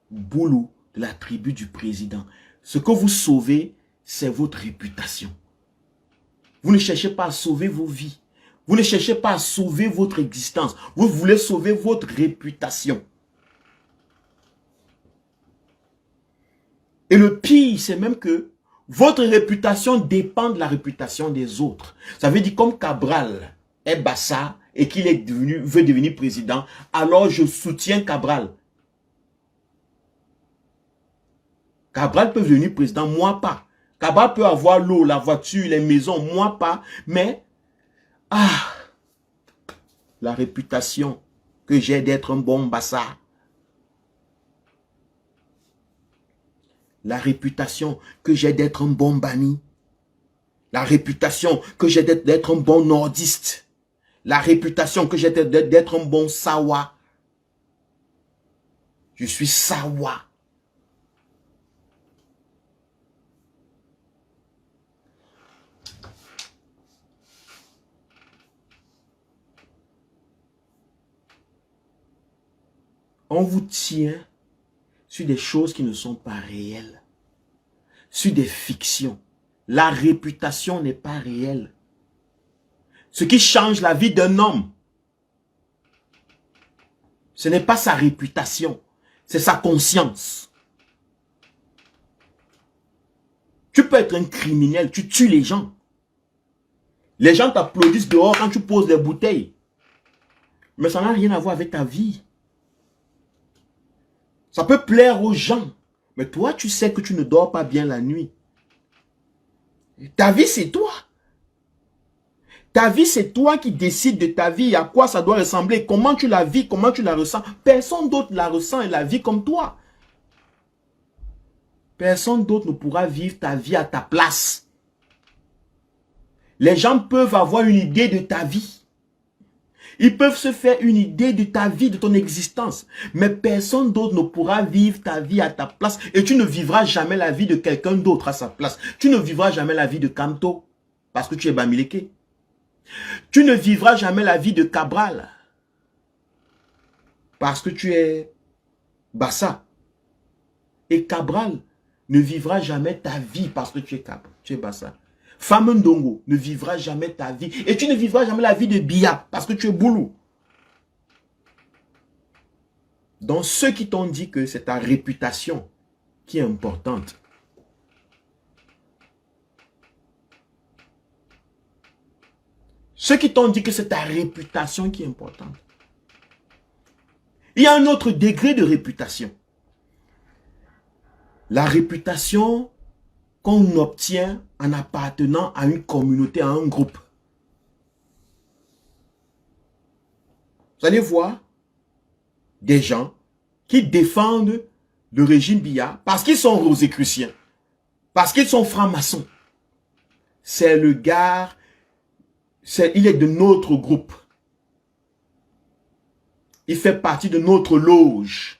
[SPEAKER 1] Boulou de la tribu du président. Ce que vous sauvez, c'est votre réputation. Vous ne cherchez pas à sauver vos vies. Vous ne cherchez pas à sauver votre existence. Vous voulez sauver votre réputation. Et le pire, c'est même que votre réputation dépend de la réputation des autres. Ça veut dire comme Cabral est Bassa et qu'il veut devenir président, alors je soutiens Cabral. Cabral peut devenir président, moi pas. Cabral peut avoir l'eau, la voiture, les maisons, moi pas. Mais, la réputation que j'ai d'être un bon Bassa. La réputation que j'ai d'être un bon Bani. La réputation que j'ai d'être un bon nordiste. La réputation que j'ai d'être un bon Sawa. Je suis Sawa. On vous tient sur des choses qui ne sont pas réelles. Sur des fictions. La réputation n'est pas réelle. Ce qui change la vie d'un homme, ce n'est pas sa réputation, c'est sa conscience. Tu peux être un criminel, tu tues les gens. Les gens t'applaudissent dehors quand tu poses des bouteilles. Mais ça n'a rien à voir avec ta vie. Ça peut plaire aux gens. Mais toi, tu sais que tu ne dors pas bien la nuit. Ta vie, c'est toi. Ta vie, c'est toi qui décides de ta vie, à quoi ça doit ressembler, comment tu la vis, comment tu la ressens. Personne d'autre la ressent et la vit comme toi. Personne d'autre ne pourra vivre ta vie à ta place. Les gens peuvent avoir une idée de ta vie. Ils peuvent se faire une idée de ta vie, de ton existence. Mais personne d'autre ne pourra vivre ta vie à ta place. Et tu ne vivras jamais la vie de quelqu'un d'autre à sa place. Tu ne vivras jamais la vie de Kamto parce que tu es Bamileke. Tu ne vivras jamais la vie de Cabral parce que tu es Bassa. Et Cabral ne vivra jamais ta vie parce que tu es Bassa. Femme Ndongo ne vivra jamais ta vie. Et tu ne vivras jamais la vie de Biya parce que tu es Boulou. Donc ceux qui t'ont dit que c'est ta réputation qui est importante. Ceux qui t'ont dit que c'est ta réputation qui est importante. Il y a un autre degré de réputation. La réputation qu'on obtient en appartenant à une communauté, à un groupe. Vous allez voir des gens qui défendent le régime Biya parce qu'ils sont rosicruciens, parce qu'ils sont francs-maçons. C'est le gars, il est de notre groupe. Il fait partie de notre loge.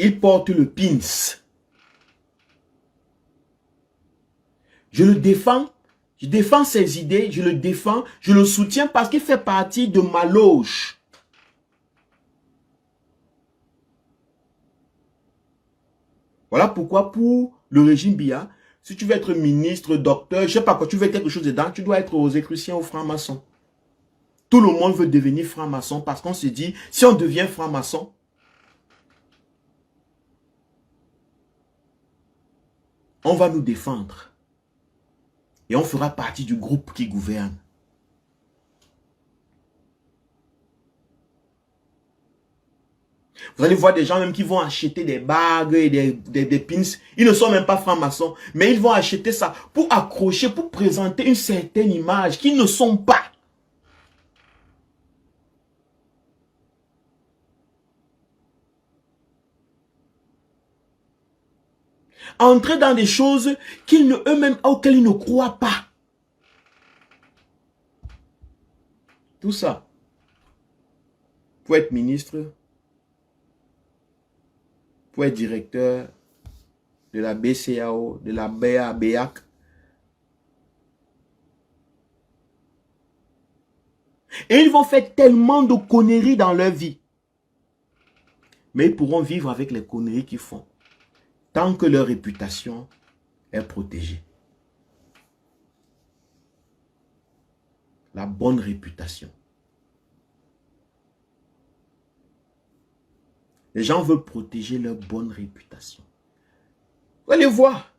[SPEAKER 1] Il porte le pins. Je le défends. Je défends ses idées. Je le défends. Je le soutiens parce qu'il fait partie de ma loge. Voilà pourquoi pour le régime Biya, si tu veux être ministre, docteur, je ne sais pas quoi, tu veux quelque chose dedans, tu dois être rosicrucien ou franc-maçon. Tout le monde veut devenir franc-maçon parce qu'on se dit, si on devient franc-maçon, on va nous défendre. Et on fera partie du groupe qui gouverne. Vous allez voir des gens même qui vont acheter des bagues et des pins. Ils ne sont même pas francs-maçons. Mais ils vont acheter ça pour accrocher, pour présenter une certaine image qu'ils ne sont pas. Entrer dans des choses eux-mêmes auxquelles ils ne croient pas. Tout ça. Pour être ministre, pour être directeur de la BCAO, de la BAC. Et ils vont faire tellement de conneries dans leur vie. Mais ils pourront vivre avec les conneries qu'ils font. Tant que leur réputation est protégée. La bonne réputation. Les gens veulent protéger leur bonne réputation. Vous allez voir.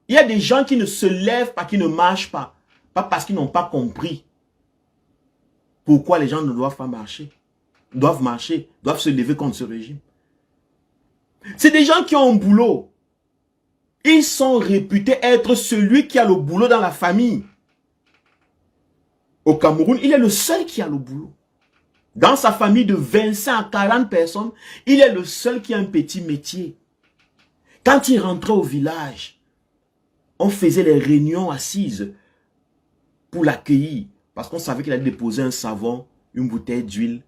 [SPEAKER 1] Il y a des gens qui ne se lèvent pas, qui ne marchent pas. Pas parce qu'ils n'ont pas compris pourquoi les gens ne doivent pas marcher. Doivent marcher, doivent se lever contre ce régime. C'est des gens qui ont un boulot. Ils sont réputés être celui qui a le boulot dans la famille. Au Cameroun, il est le seul qui a le boulot. Dans sa famille de 25 à 40 personnes, il est le seul qui a un petit métier. Quand il rentrait au village, on faisait les réunions assises pour l'accueillir. Parce qu'on savait qu'il allait déposer un savon, une bouteille d'huile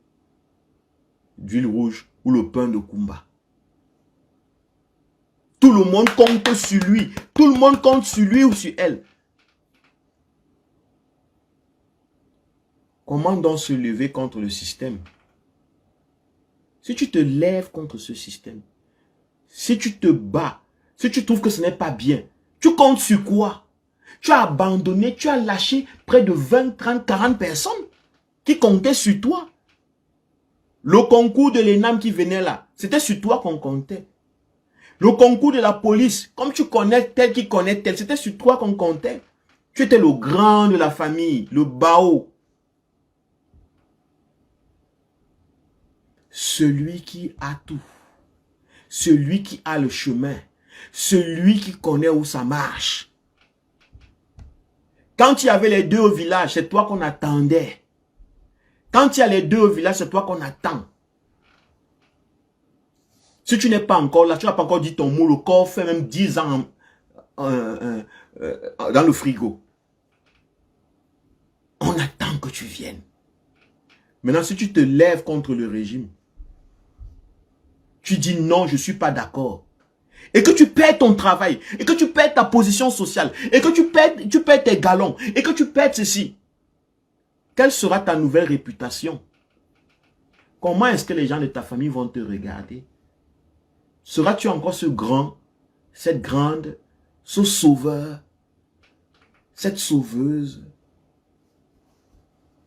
[SPEAKER 1] rouge ou le pain de Kumba. Tout le monde compte sur lui. Tout le monde compte sur lui ou sur elle. Comment donc se lever contre le système? Si tu te lèves contre ce système, si tu te bats, si tu trouves que ce n'est pas bien, tu comptes sur quoi? Tu as abandonné, tu as lâché près de 20, 30, 40 personnes qui comptaient sur toi. Le concours de l'ENAM qui venait là, c'était sur toi qu'on comptait. Le concours de la police, comme tu connais tel qui connaît tel, c'était sur toi qu'on comptait. Tu étais le grand de la famille, le bao. Celui qui a tout, celui qui a le chemin, celui qui connaît où ça marche. Quand il y avait les deux au village, c'est toi qu'on attendait. Quand il y a les deux au village, c'est toi qu'on attend. Si tu n'es pas encore là, tu n'as pas encore dit ton mot, le corps fait même 10 ans dans le frigo. On attend que tu viennes. Maintenant, si tu te lèves contre le régime, tu dis non, je ne suis pas d'accord. Et que tu perds ton travail, et que tu perds ta position sociale, et que tu perds tes galons, et que tu perds ceci. Quelle sera ta nouvelle réputation? Comment est-ce que les gens de ta famille vont te regarder? Seras-tu encore ce grand, cette grande, ce sauveur, cette sauveuse?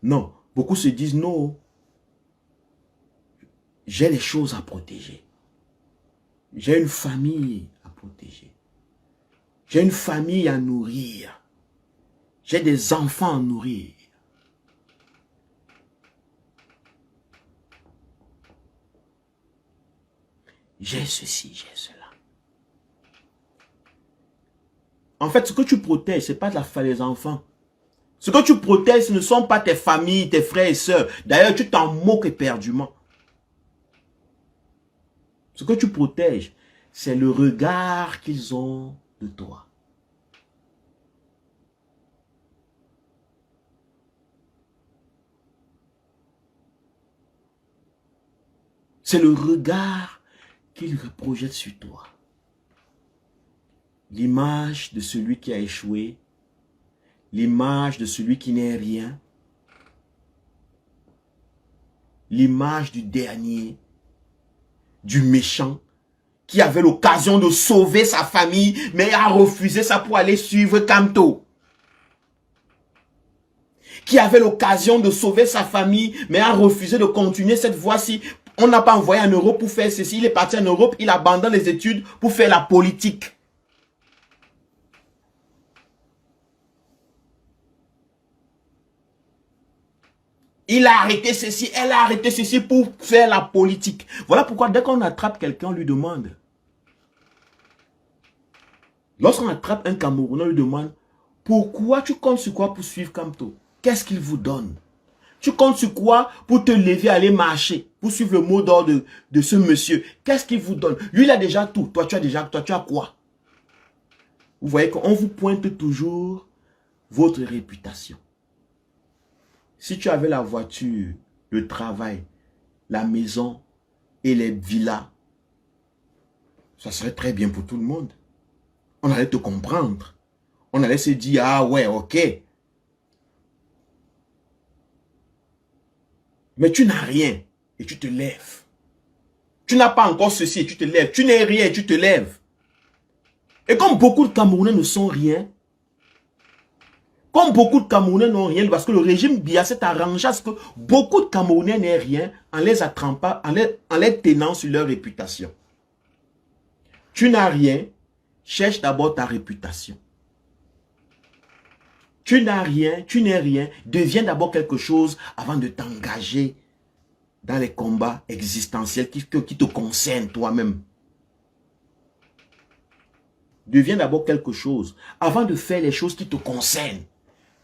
[SPEAKER 1] Non, beaucoup se disent non. J'ai les choses à protéger. J'ai une famille à protéger. J'ai une famille à nourrir. J'ai des enfants à nourrir. J'ai ceci, j'ai cela. En fait, ce que tu protèges, ce n'est pas les enfants. Ce que tu protèges, ce ne sont pas tes familles, tes frères et sœurs. D'ailleurs, tu t'en moques éperdument. Ce que tu protèges, c'est le regard qu'ils ont de toi. C'est le regard qu'ils projettent sur toi. L'image de celui qui a échoué, l'image de celui qui n'est rien, l'image du dernier, du méchant, qui avait l'occasion de sauver sa famille, mais a refusé ça pour aller suivre Kamto. Qui avait l'occasion de sauver sa famille, mais a refusé de continuer cette voie-ci. On n'a pas envoyé en Europe pour faire ceci. Il est parti en Europe, il abandonne les études pour faire la politique. Il a arrêté ceci, elle a arrêté ceci pour faire la politique. Voilà pourquoi dès qu'on attrape quelqu'un, on lui demande. Lorsqu'on attrape un Camerounais, on lui demande, pourquoi tu comptes sur quoi pour suivre Kamto? Qu'est-ce qu'il vous donne? Tu comptes sur quoi pour te lever, aller marcher, pour suivre le mot d'ordre de ce monsieur? Qu'est-ce qu'il vous donne? Lui, il a déjà tout. Toi, tu as quoi? Vous voyez qu'on vous pointe toujours votre réputation. Si tu avais la voiture, le travail, la maison et les villas, ça serait très bien pour tout le monde. On allait te comprendre. On allait se dire, ah ouais, ok. Mais tu n'as rien et tu te lèves. Tu n'as pas encore ceci et tu te lèves. Tu n'es rien et tu te lèves. Et comme beaucoup de Camerounais ne sont rien, comme beaucoup de Camerounais n'ont rien, parce que le régime Biya s'est arrangé à ce que beaucoup de Camerounais n'aient rien en les attrapant, en les tenant sur leur réputation. Tu n'as rien, cherche d'abord ta réputation. Tu n'as rien, tu n'es rien, deviens d'abord quelque chose avant de t'engager dans les combats existentiels qui te concernent toi-même. Deviens d'abord quelque chose avant de faire les choses qui te concernent.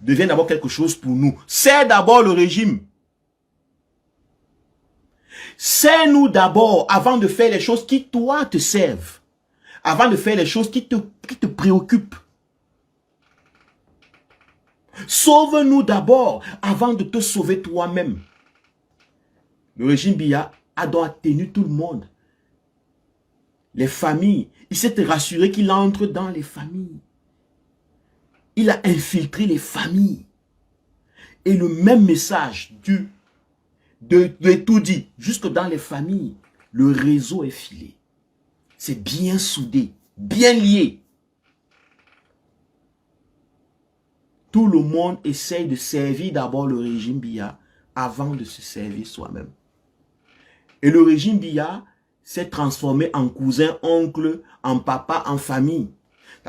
[SPEAKER 1] Deviens d'abord quelque chose pour nous. C'est d'abord le régime. C'est nous d'abord avant de faire les choses qui toi te servent. Avant de faire les choses qui te préoccupent. Sauve-nous d'abord avant de te sauver toi-même. Le régime Biya a donc tenu tout le monde. Les familles, il s'est rassuré qu'il entre dans les familles. Il a infiltré les familles. Et le même message de tout dit, jusque dans les familles, le réseau est filé. C'est bien soudé, bien lié. Tout le monde essaye de servir d'abord le régime Biya avant de se servir soi-même. Et le régime Biya s'est transformé en cousin, oncle, en papa, en famille.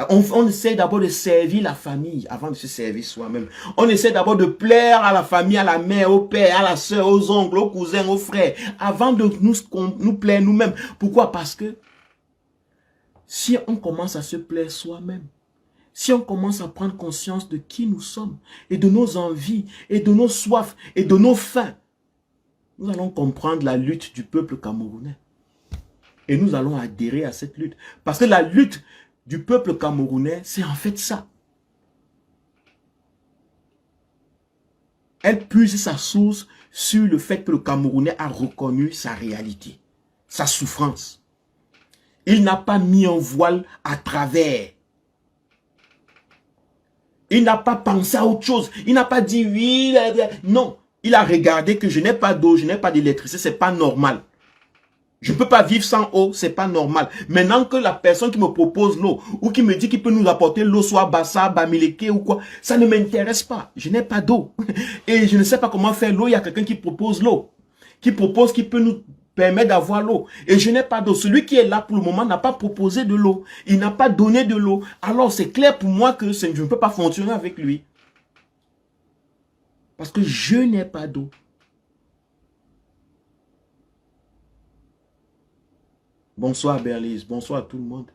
[SPEAKER 1] On essaie d'abord de servir la famille avant de se servir soi-même. On essaie d'abord de plaire à la famille, à la mère, au père, à la soeur, aux oncles, aux cousins, aux frères, avant de nous plaire nous-mêmes. Pourquoi? Parce que si on commence à se plaire soi-même, si on commence à prendre conscience de qui nous sommes, et de nos envies, et de nos soifs, et de nos faims, nous allons comprendre la lutte du peuple camerounais. Et nous allons adhérer à cette lutte. Parce que la lutte du peuple camerounais, c'est en fait ça. Elle puise sa source sur le fait que le Camerounais a reconnu sa réalité, sa souffrance. Il n'a pas mis un voile à travers. Il n'a pas pensé à autre chose. Il n'a pas dit oui, non. Il a regardé que je n'ai pas d'eau, je n'ai pas d'électricité, c'est pas normal. Je ne peux pas vivre sans eau, c'est pas normal. Maintenant que la personne qui me propose l'eau, ou qui me dit qu'il peut nous apporter l'eau, soit Bassa, Bamileke ou quoi, ça ne m'intéresse pas. Je n'ai pas d'eau. Et je ne sais pas comment faire l'eau, il y a quelqu'un qui propose l'eau. Qui peut nous permettre d'avoir l'eau. Et je n'ai pas d'eau. Celui qui est là pour le moment n'a pas proposé de l'eau. Il n'a pas donné de l'eau. Alors c'est clair pour moi que je ne peux pas fonctionner avec lui. Parce que je n'ai pas d'eau. Bonsoir Berlise, bonsoir à tout le monde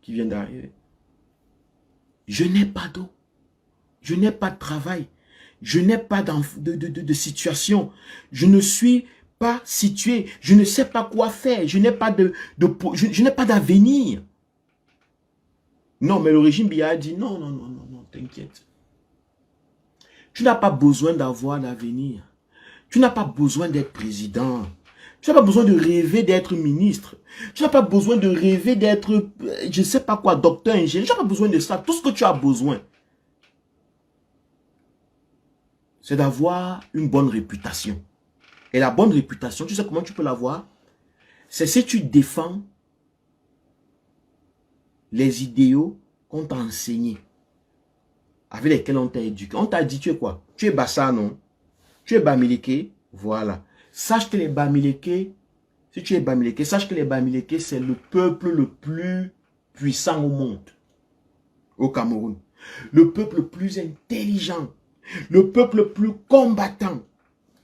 [SPEAKER 1] qui vient d'arriver. Je n'ai pas d'eau. Je n'ai pas de travail. Je n'ai pas de situation. Je ne suis pas situé. Je ne sais pas quoi faire. Je n'ai pas je n'ai pas d'avenir. Non, mais le régime Biya a dit non, non, non, non, non, t'inquiète. Tu n'as pas besoin d'avoir d'avenir. Tu n'as pas besoin d'être président. Tu n'as pas besoin de rêver d'être ministre. Tu n'as pas besoin de rêver d'être, je ne sais pas quoi, docteur, ingénieur. Tu n'as pas besoin de ça. Tout ce que tu as besoin, c'est d'avoir une bonne réputation. Et la bonne réputation, tu sais comment tu peux l'avoir? C'est si tu défends les idéaux qu'on t'a enseignés, avec lesquels on t'a éduqué. On t'a dit, tu es quoi? Tu es Bassa, non? Tu es Bamileke? Voilà. Sache que les Bamileke, si tu es Bamileke, sache que les Bamileke, c'est le peuple le plus puissant au monde, au Cameroun. Le peuple le plus intelligent, le peuple le plus combattant.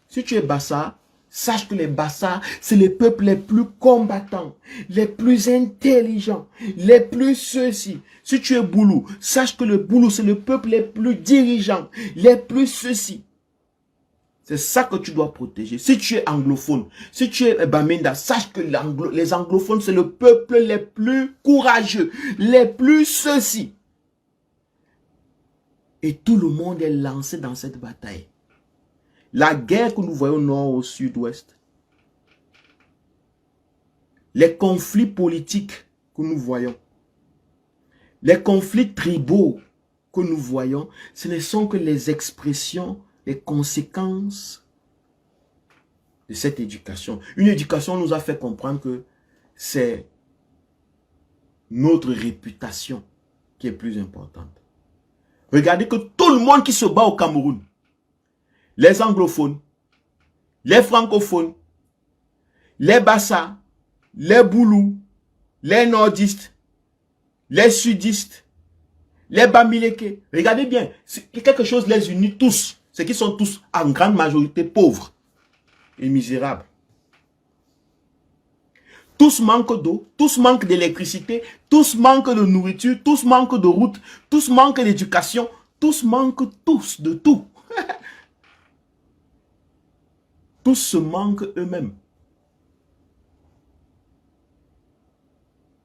[SPEAKER 1] Si tu es Bassa, sache que les Bassa, c'est les peuples les plus combattants, les plus intelligents, les plus ceux-ci. Si tu es Boulou, sache que le Boulou, c'est le peuple les plus dirigeants, les plus ceux-ci. C'est ça que tu dois protéger. Si tu es anglophone, si tu es Bamenda, sache que les anglophones, c'est le peuple les plus courageux, les plus ceux-ci. Et tout le monde est lancé dans cette bataille. La guerre que nous voyons au nord, au sud-ouest, les conflits politiques que nous voyons, les conflits tribaux que nous voyons, ce ne sont que les expressions, les conséquences de cette éducation. Une éducation nous a fait comprendre que c'est notre réputation qui est plus importante. Regardez que tout le monde qui se bat au Cameroun, les anglophones, les francophones, les Bassa, les Boulous, les nordistes, les sudistes, les Bamileke, regardez bien, quelque chose les unit tous. C'est qu'ils sont tous en grande majorité pauvres et misérables. Tous manquent d'eau, tous manquent d'électricité, tous manquent de nourriture, tous manquent de route, tous manquent d'éducation, tous manquent tous de tout. Tous se manquent eux-mêmes.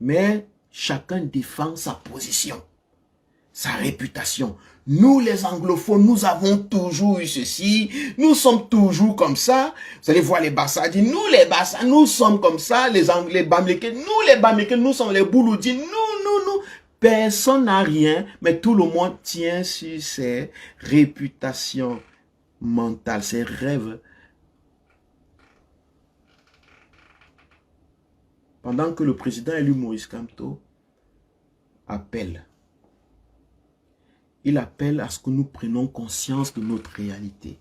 [SPEAKER 1] Mais chacun défend sa position, sa réputation. Nous, les anglophones, nous avons toujours eu ceci. Nous sommes toujours comme ça. Vous allez voir les Bassa dire, nous les Bassa, nous sommes comme ça. Les Anglais, Bamileke, nous les Bamileke, nous sommes les Bouloudis. Nous. Personne n'a rien, mais tout le monde tient sur ses réputations. mentales, ces rêves. Pendant que le président élu Maurice Kamto appelle, il appelle à ce que nous prenions conscience de notre réalité.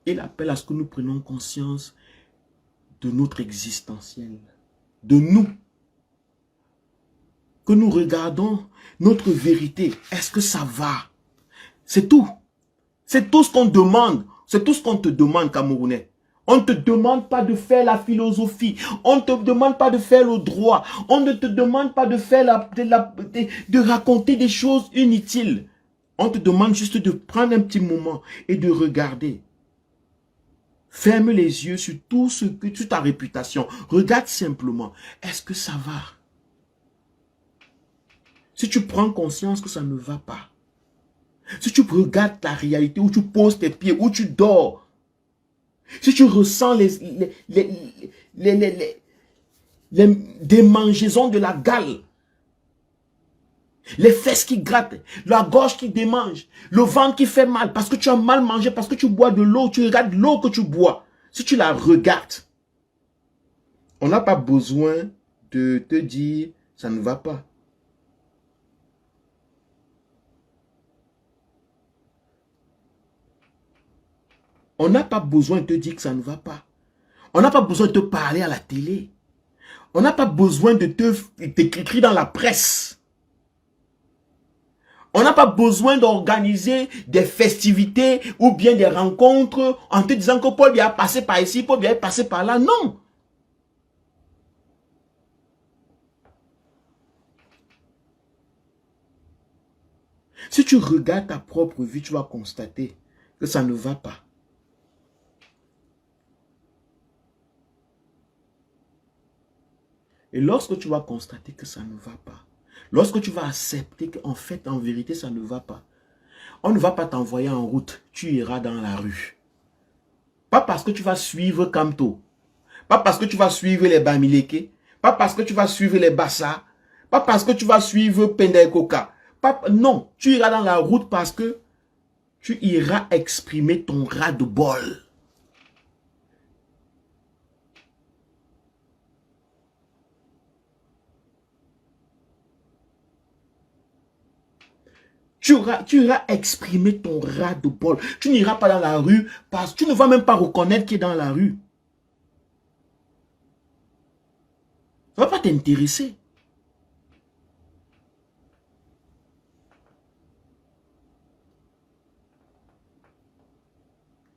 [SPEAKER 1] Il appelle à ce que nous prenions conscience de notre existentiel, de nous. Que nous regardons notre vérité. Est-ce que ça va? C'est tout. C'est tout ce qu'on demande. C'est tout ce qu'on te demande, Camerounais. On ne te demande pas de faire la philosophie. On ne te demande pas de faire le droit. On ne te demande pas de faire de raconter des choses inutiles. On te demande juste de prendre un petit moment et de regarder. Ferme les yeux sur tout ce que, sur ta réputation. Regarde simplement. Est-ce que ça va? Si tu prends conscience que ça ne va pas, si tu regardes la réalité, où tu poses tes pieds, où tu dors, si tu ressens les démangeaisons de la gale, les fesses qui grattent, la gorge qui démange, le ventre qui fait mal, parce que tu as mal mangé, parce que tu bois de l'eau, tu regardes l'eau que tu bois. Si tu la regardes, on n'a pas besoin de te dire, ça ne va pas. On n'a pas besoin de te dire que ça ne va pas. On n'a pas besoin de te parler à la télé. On n'a pas besoin de t'écrire dans la presse. On n'a pas besoin d'organiser des festivités ou bien des rencontres en te disant que Paul Biya est passé par ici, Paul Biya est passé par là. Non. Si tu regardes ta propre vie, tu vas constater que ça ne va pas. Et lorsque tu vas constater que ça ne va pas, lorsque tu vas accepter qu'en fait, en vérité, ça ne va pas, on ne va pas t'envoyer en route, tu iras dans la rue. Pas parce que tu vas suivre Kamto, pas parce que tu vas suivre les Bamileke, pas parce que tu vas suivre les Bassa, pas parce que tu vas suivre Pendekoka. Non, tu iras dans la route parce que tu iras exprimer ton ras-de-bol. Tu iras exprimer ton ras-de-bol. Tu n'iras pas dans la rue parce que tu ne vas même pas reconnaître qui est dans la rue. Ça ne va pas t'intéresser.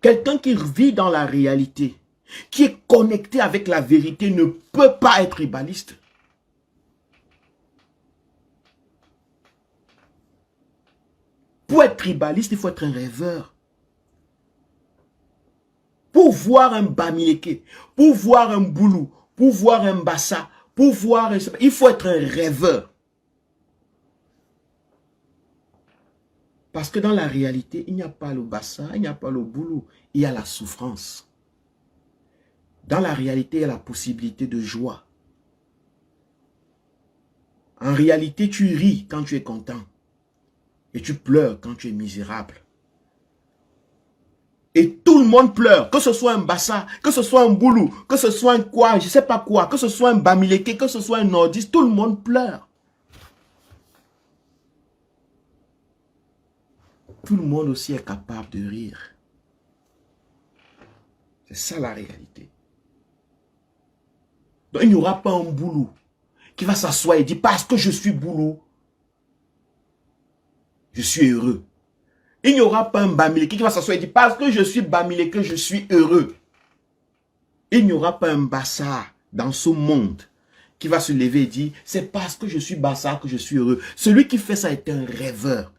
[SPEAKER 1] Quelqu'un qui vit dans la réalité, qui est connecté avec la vérité, ne peut pas être tribaliste. Pour être tribaliste, il faut être un rêveur. Pour voir un Bamileke, pour voir un Boulou, pour voir un Bassa, pour voir un... Il faut être un rêveur. Parce que dans la réalité, il n'y a pas le Bassa, il n'y a pas le Boulou, il y a la souffrance. Dans la réalité, il y a la possibilité de joie. En réalité, tu ris quand tu es content. Et tu pleures quand tu es misérable. Et tout le monde pleure, que ce soit un Bassa, que ce soit un Boulou, que ce soit un quoi, je ne sais pas quoi, que ce soit un Bamileke, que ce soit un nordiste, tout le monde pleure. Tout le monde aussi est capable de rire. C'est ça la réalité. Donc il n'y aura pas un Boulou qui va s'asseoir et dire parce que je suis Boulou, je suis heureux. Il n'y aura pas un Bamileke qui va s'asseoir et dire parce que je suis Bamileke, je suis heureux. Il n'y aura pas un Bassa dans ce monde qui va se lever et dire c'est parce que je suis Bassa que je suis heureux. Celui qui fait ça est un rêveur.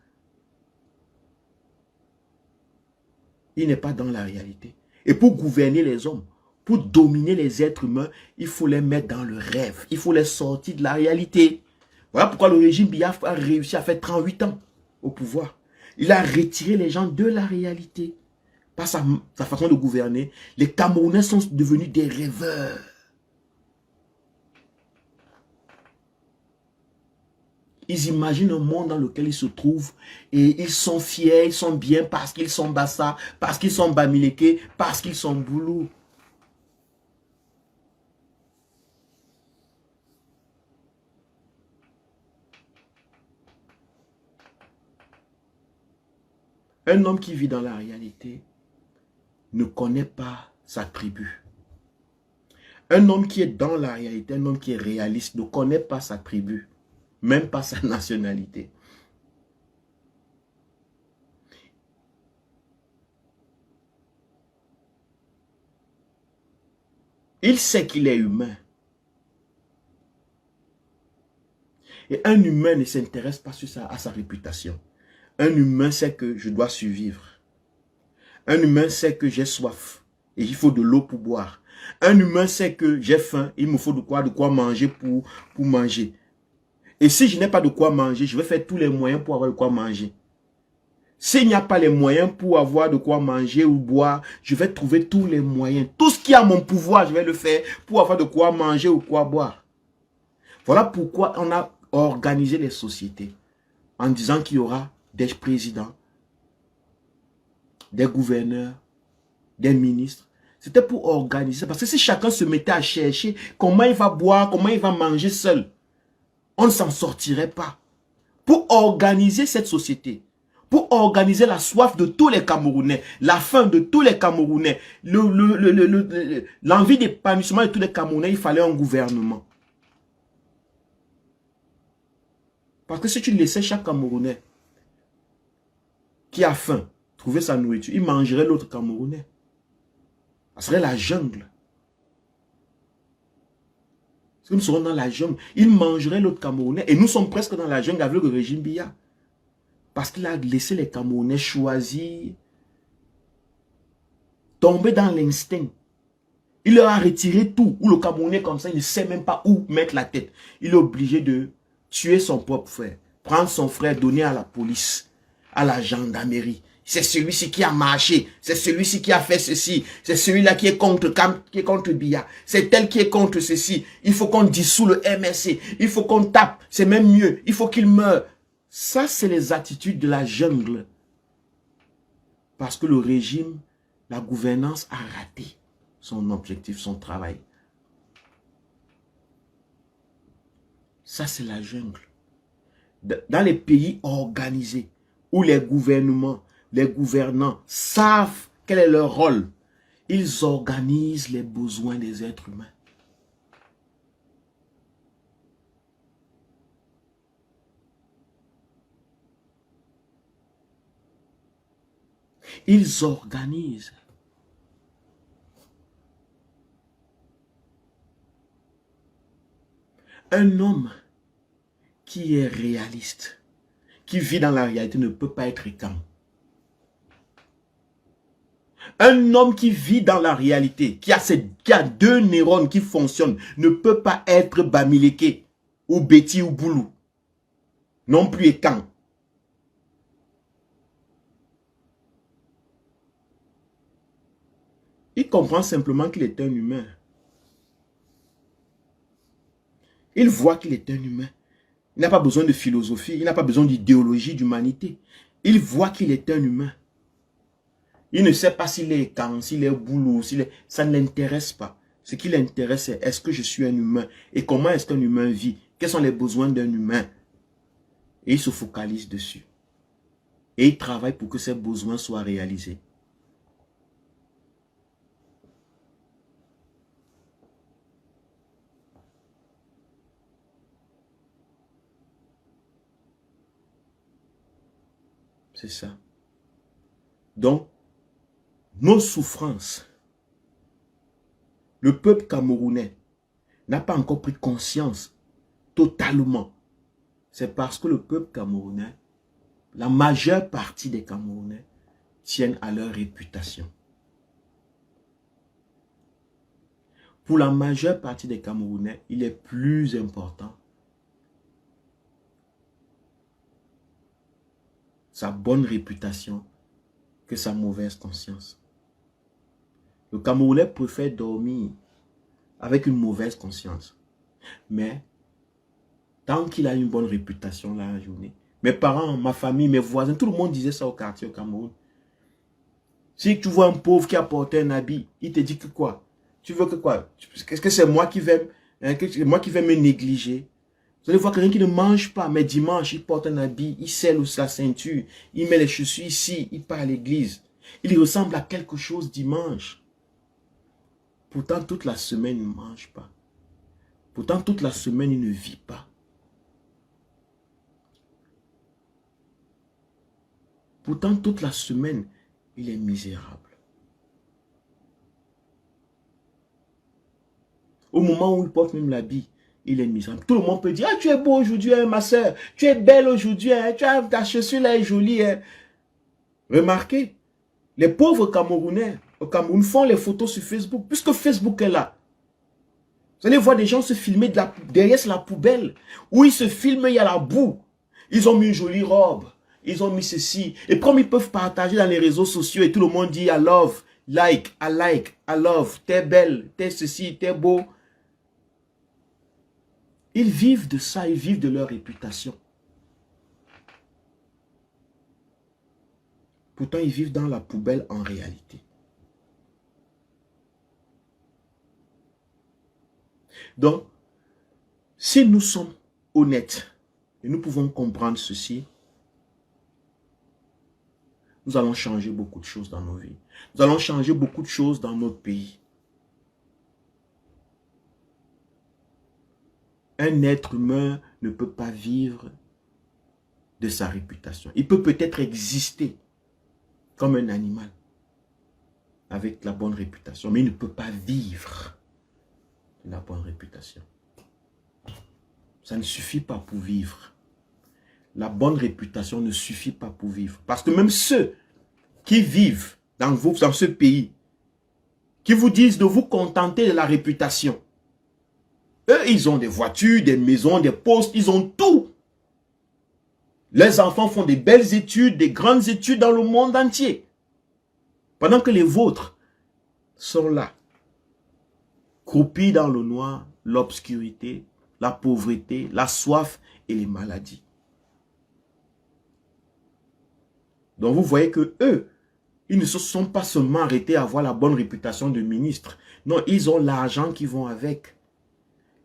[SPEAKER 1] Il n'est pas dans la réalité. Et pour gouverner les hommes, pour dominer les êtres humains, il faut les mettre dans le rêve. Il faut les sortir de la réalité. Voilà pourquoi le régime Biya a réussi à faire 38 ans au pouvoir. Il a retiré les gens de la réalité. Par sa façon de gouverner, les Camerounais sont devenus des rêveurs. Ils imaginent un monde dans lequel ils se trouvent et ils sont fiers, ils sont bien parce qu'ils sont Bassa, parce qu'ils sont Bamileke, parce qu'ils sont Boulou. Un homme qui vit dans la réalité ne connaît pas sa tribu. Un homme qui est dans la réalité, un homme qui est réaliste, ne connaît pas sa tribu, même pas sa nationalité. Il sait qu'il est humain. Et un humain ne s'intéresse pas à sa réputation. Un humain sait que je dois survivre. Un humain sait que j'ai soif et il faut de l'eau pour boire. Un humain sait que j'ai faim, il me faut de quoi manger pour manger. Et si je n'ai pas de quoi manger, je vais faire tous les moyens pour avoir de quoi manger. S'il n'y a pas les moyens pour avoir de quoi manger ou boire, je vais trouver tous les moyens. Tout ce qui est à mon pouvoir, je vais le faire pour avoir de quoi manger ou quoi boire. Voilà pourquoi on a organisé les sociétés en disant qu'il y aura des présidents, des gouverneurs, des ministres. C'était pour organiser. Parce que si chacun se mettait à chercher comment il va boire, comment il va manger seul, on ne s'en sortirait pas. Pour organiser cette société, pour organiser la soif de tous les Camerounais, la faim de tous les Camerounais, l'envie d'épanouissement de tous les Camerounais, il fallait un gouvernement. Parce que si tu laissais chaque Camerounais qui a faim trouver sa nourriture, il mangerait l'autre Camerounais. Ça serait la jungle. Si nous serons dans la jungle, il mangerait l'autre Camerounais. Et nous sommes presque dans la jungle avec le régime Biya. Parce qu'il a laissé les Camerounais choisir, tomber dans l'instinct. Il leur a retiré tout. Ou le Camerounais comme ça, il ne sait même pas où mettre la tête. Il est obligé de tuer son propre frère. Prendre son frère, donner à la police, à la gendarmerie. C'est celui-ci qui a marché. C'est celui-ci qui a fait ceci. C'est celui-là qui est contre Biya. C'est tel qui est contre ceci. Il faut qu'on dissout le MSC. Il faut qu'on tape. C'est même mieux. Il faut qu'il meure. Ça, c'est les attitudes de la jungle. Parce que le régime, la gouvernance a raté son objectif, son travail. Ça, c'est la jungle. Dans les pays organisés, où les gouvernements, les gouvernants savent quel est leur rôle, ils organisent les besoins des êtres humains. Ils organisent. Un homme qui est réaliste, qui vit dans la réalité, ne peut pas être calme. Un homme qui vit dans la réalité, qui a deux neurones qui fonctionnent, ne peut pas être Bamileke, ou Betty ou Boulou. Non plus Ekan. Il comprend simplement qu'il est un humain. Il voit qu'il est un humain. Il n'a pas besoin de philosophie, il n'a pas besoin d'idéologie, d'humanité. Il voit qu'il est un humain. Il ne sait pas s'il est Ekan, s'il est Boulou, ça ne l'intéresse pas. Ce qui l'intéresse, c'est est-ce que je suis un humain? Et comment est-ce qu'un humain vit? Quels sont les besoins d'un humain? Et il se focalise dessus. Et il travaille pour que ces besoins soient réalisés. C'est ça. Donc, nos souffrances, le peuple camerounais n'a pas encore pris conscience totalement. C'est parce que le peuple camerounais, la majeure partie des Camerounais tiennent à leur réputation. Pour la majeure partie des Camerounais, il est plus important sa bonne réputation que sa mauvaise conscience. Le Camerounais préfère dormir avec une mauvaise conscience. Mais Tant qu'il a une bonne réputation la journée. Mes parents, ma famille, mes voisins, tout le monde disait ça au quartier au Cameroun. Si tu vois un pauvre qui a porté un habit, il te dit que quoi? Tu veux que quoi? Est-ce que c'est moi qui vais, moi qui vais me négliger? Vous allez voir quelqu'un qui ne mange pas, mais dimanche, il porte un habit, il scelle sa ceinture, il met les chaussures ici, il part à l'église. Il ressemble à quelque chose dimanche. Pourtant, toute la semaine, il ne mange pas. Pourtant, toute la semaine, il ne vit pas. Pourtant, toute la semaine, il est misérable. Au moment où il porte même l'habit, il est misérable. Tout le monde peut dire, ah, tu es beau aujourd'hui, hein, ma soeur. Tu es belle aujourd'hui, hein, ta chaussure là est jolie. Hein. Remarquez, les pauvres Camerounais au Cameroun font les photos sur Facebook, puisque Facebook est là. Vous allez voir des gens se filmer derrière la poubelle, où ils se filment, il y a la boue. Ils ont mis une jolie robe, ils ont mis ceci. Et comme ils peuvent partager dans les réseaux sociaux et tout le monde dit, I love, I love, t'es belle, t'es ceci, t'es beau. Ils vivent de ça, ils vivent de leur réputation. Pourtant, ils vivent dans la poubelle en réalité. Donc, si nous sommes honnêtes et nous pouvons comprendre ceci, nous allons changer beaucoup de choses dans nos vies. Nous allons changer beaucoup de choses dans notre pays. Un être humain ne peut pas vivre de sa réputation. Il peut peut-être exister comme un animal avec la bonne réputation, mais il ne peut pas vivre de la bonne réputation. Ça ne suffit pas pour vivre. La bonne réputation ne suffit pas pour vivre. Parce que même ceux qui vivent dans ce pays, qui vous disent de vous contenter de la réputation, eux, ils ont des voitures, des maisons, des postes, ils ont tout. Les enfants font des belles études, des grandes études dans le monde entier. Pendant que les vôtres sont là, croupis dans le noir, l'obscurité, la pauvreté, la soif et les maladies. Donc vous voyez que eux, ils ne se sont pas seulement arrêtés à avoir la bonne réputation de ministre. Non, ils ont l'argent qui va avec.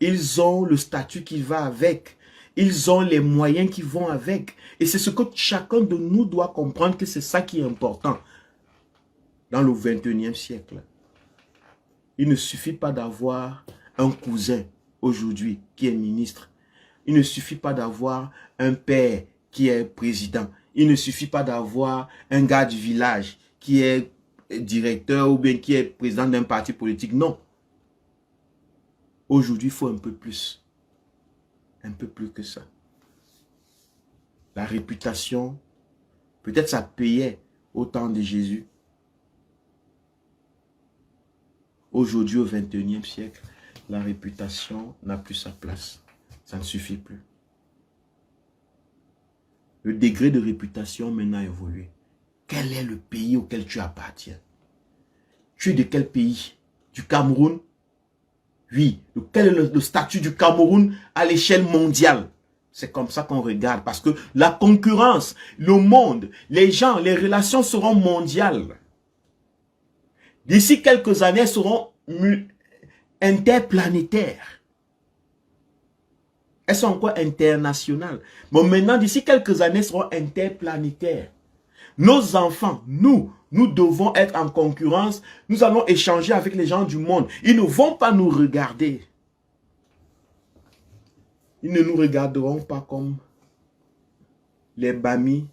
[SPEAKER 1] Ils ont le statut qui va avec. Ils ont les moyens qui vont avec. Et c'est ce que chacun de nous doit comprendre, que c'est ça qui est important dans le 21e siècle. Il ne suffit pas d'avoir un cousin aujourd'hui qui est ministre. Il ne suffit pas d'avoir un père qui est président. Il ne suffit pas d'avoir un gars du village qui est directeur ou bien qui est président d'un parti politique. Non. Aujourd'hui, il faut un peu plus. Un peu plus que ça. La réputation, peut-être ça payait au temps de Jésus. Aujourd'hui, au 21e siècle, la réputation n'a plus sa place. Ça ne suffit plus. Le degré de réputation maintenant a évolué. Quel est le pays auquel tu appartiens? Tu es de quel pays? Du Cameroun? Oui. Quel est le statut du Cameroun à l'échelle mondiale? C'est comme ça qu'on regarde. Parce que la concurrence, le monde, les gens, les relations seront mondiales. D'ici quelques années, elles seront interplanétaires. Elles sont encore internationales. Mais maintenant, d'ici quelques années, elles seront interplanétaires. Nos enfants, nous devons être en concurrence. Nous allons échanger avec les gens du monde. Ils ne vont pas nous regarder. Ils ne nous regarderont pas comme les Bami,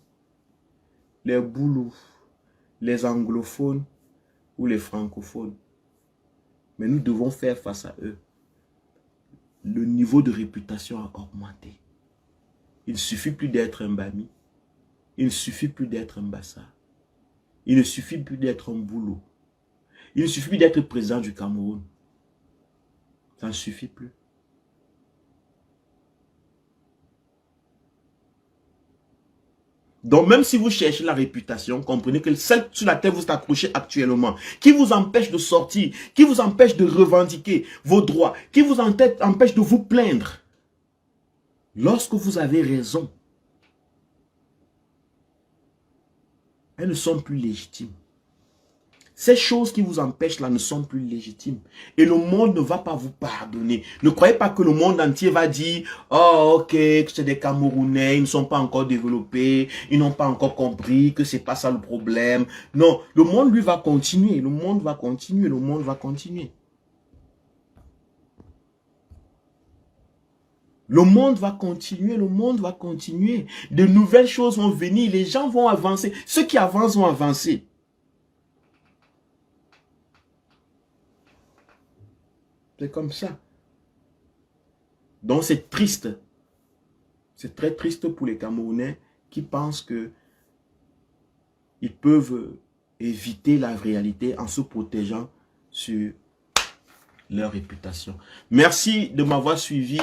[SPEAKER 1] les Boulous, les anglophones ou les francophones. Mais nous devons faire face à eux. Le niveau de réputation a augmenté. Il ne suffit plus d'être un Bami. Il ne suffit plus d'être un Bassa. Il ne suffit plus d'être un Boulou. Il ne suffit plus d'être président du Cameroun. Ça ne suffit plus. Donc même si vous cherchez la réputation, comprenez que celle sur laquelle vous êtes accroché actuellement, qui vous empêche de sortir, qui vous empêche de revendiquer vos droits, qui vous empêche de vous plaindre, Lorsque vous avez raison, elles ne sont plus légitimes. Ces choses qui vous empêchent là ne sont plus légitimes. Et le monde ne va pas vous pardonner. Ne croyez pas que le monde entier va dire « Oh, ok, que c'est des Camerounais, ils ne sont pas encore développés, ils n'ont pas encore compris que c'est pas ça le problème. » Non, le monde lui va continuer, le monde va continuer, le monde va continuer. Le monde va continuer, le monde va continuer. De nouvelles choses vont venir, les gens vont avancer. Ceux qui avancent vont avancer. C'est comme ça. Donc c'est triste. C'est très triste pour les Camerounais qui pensent que ils peuvent éviter la réalité en se protégeant sur leur réputation. Merci de m'avoir suivi.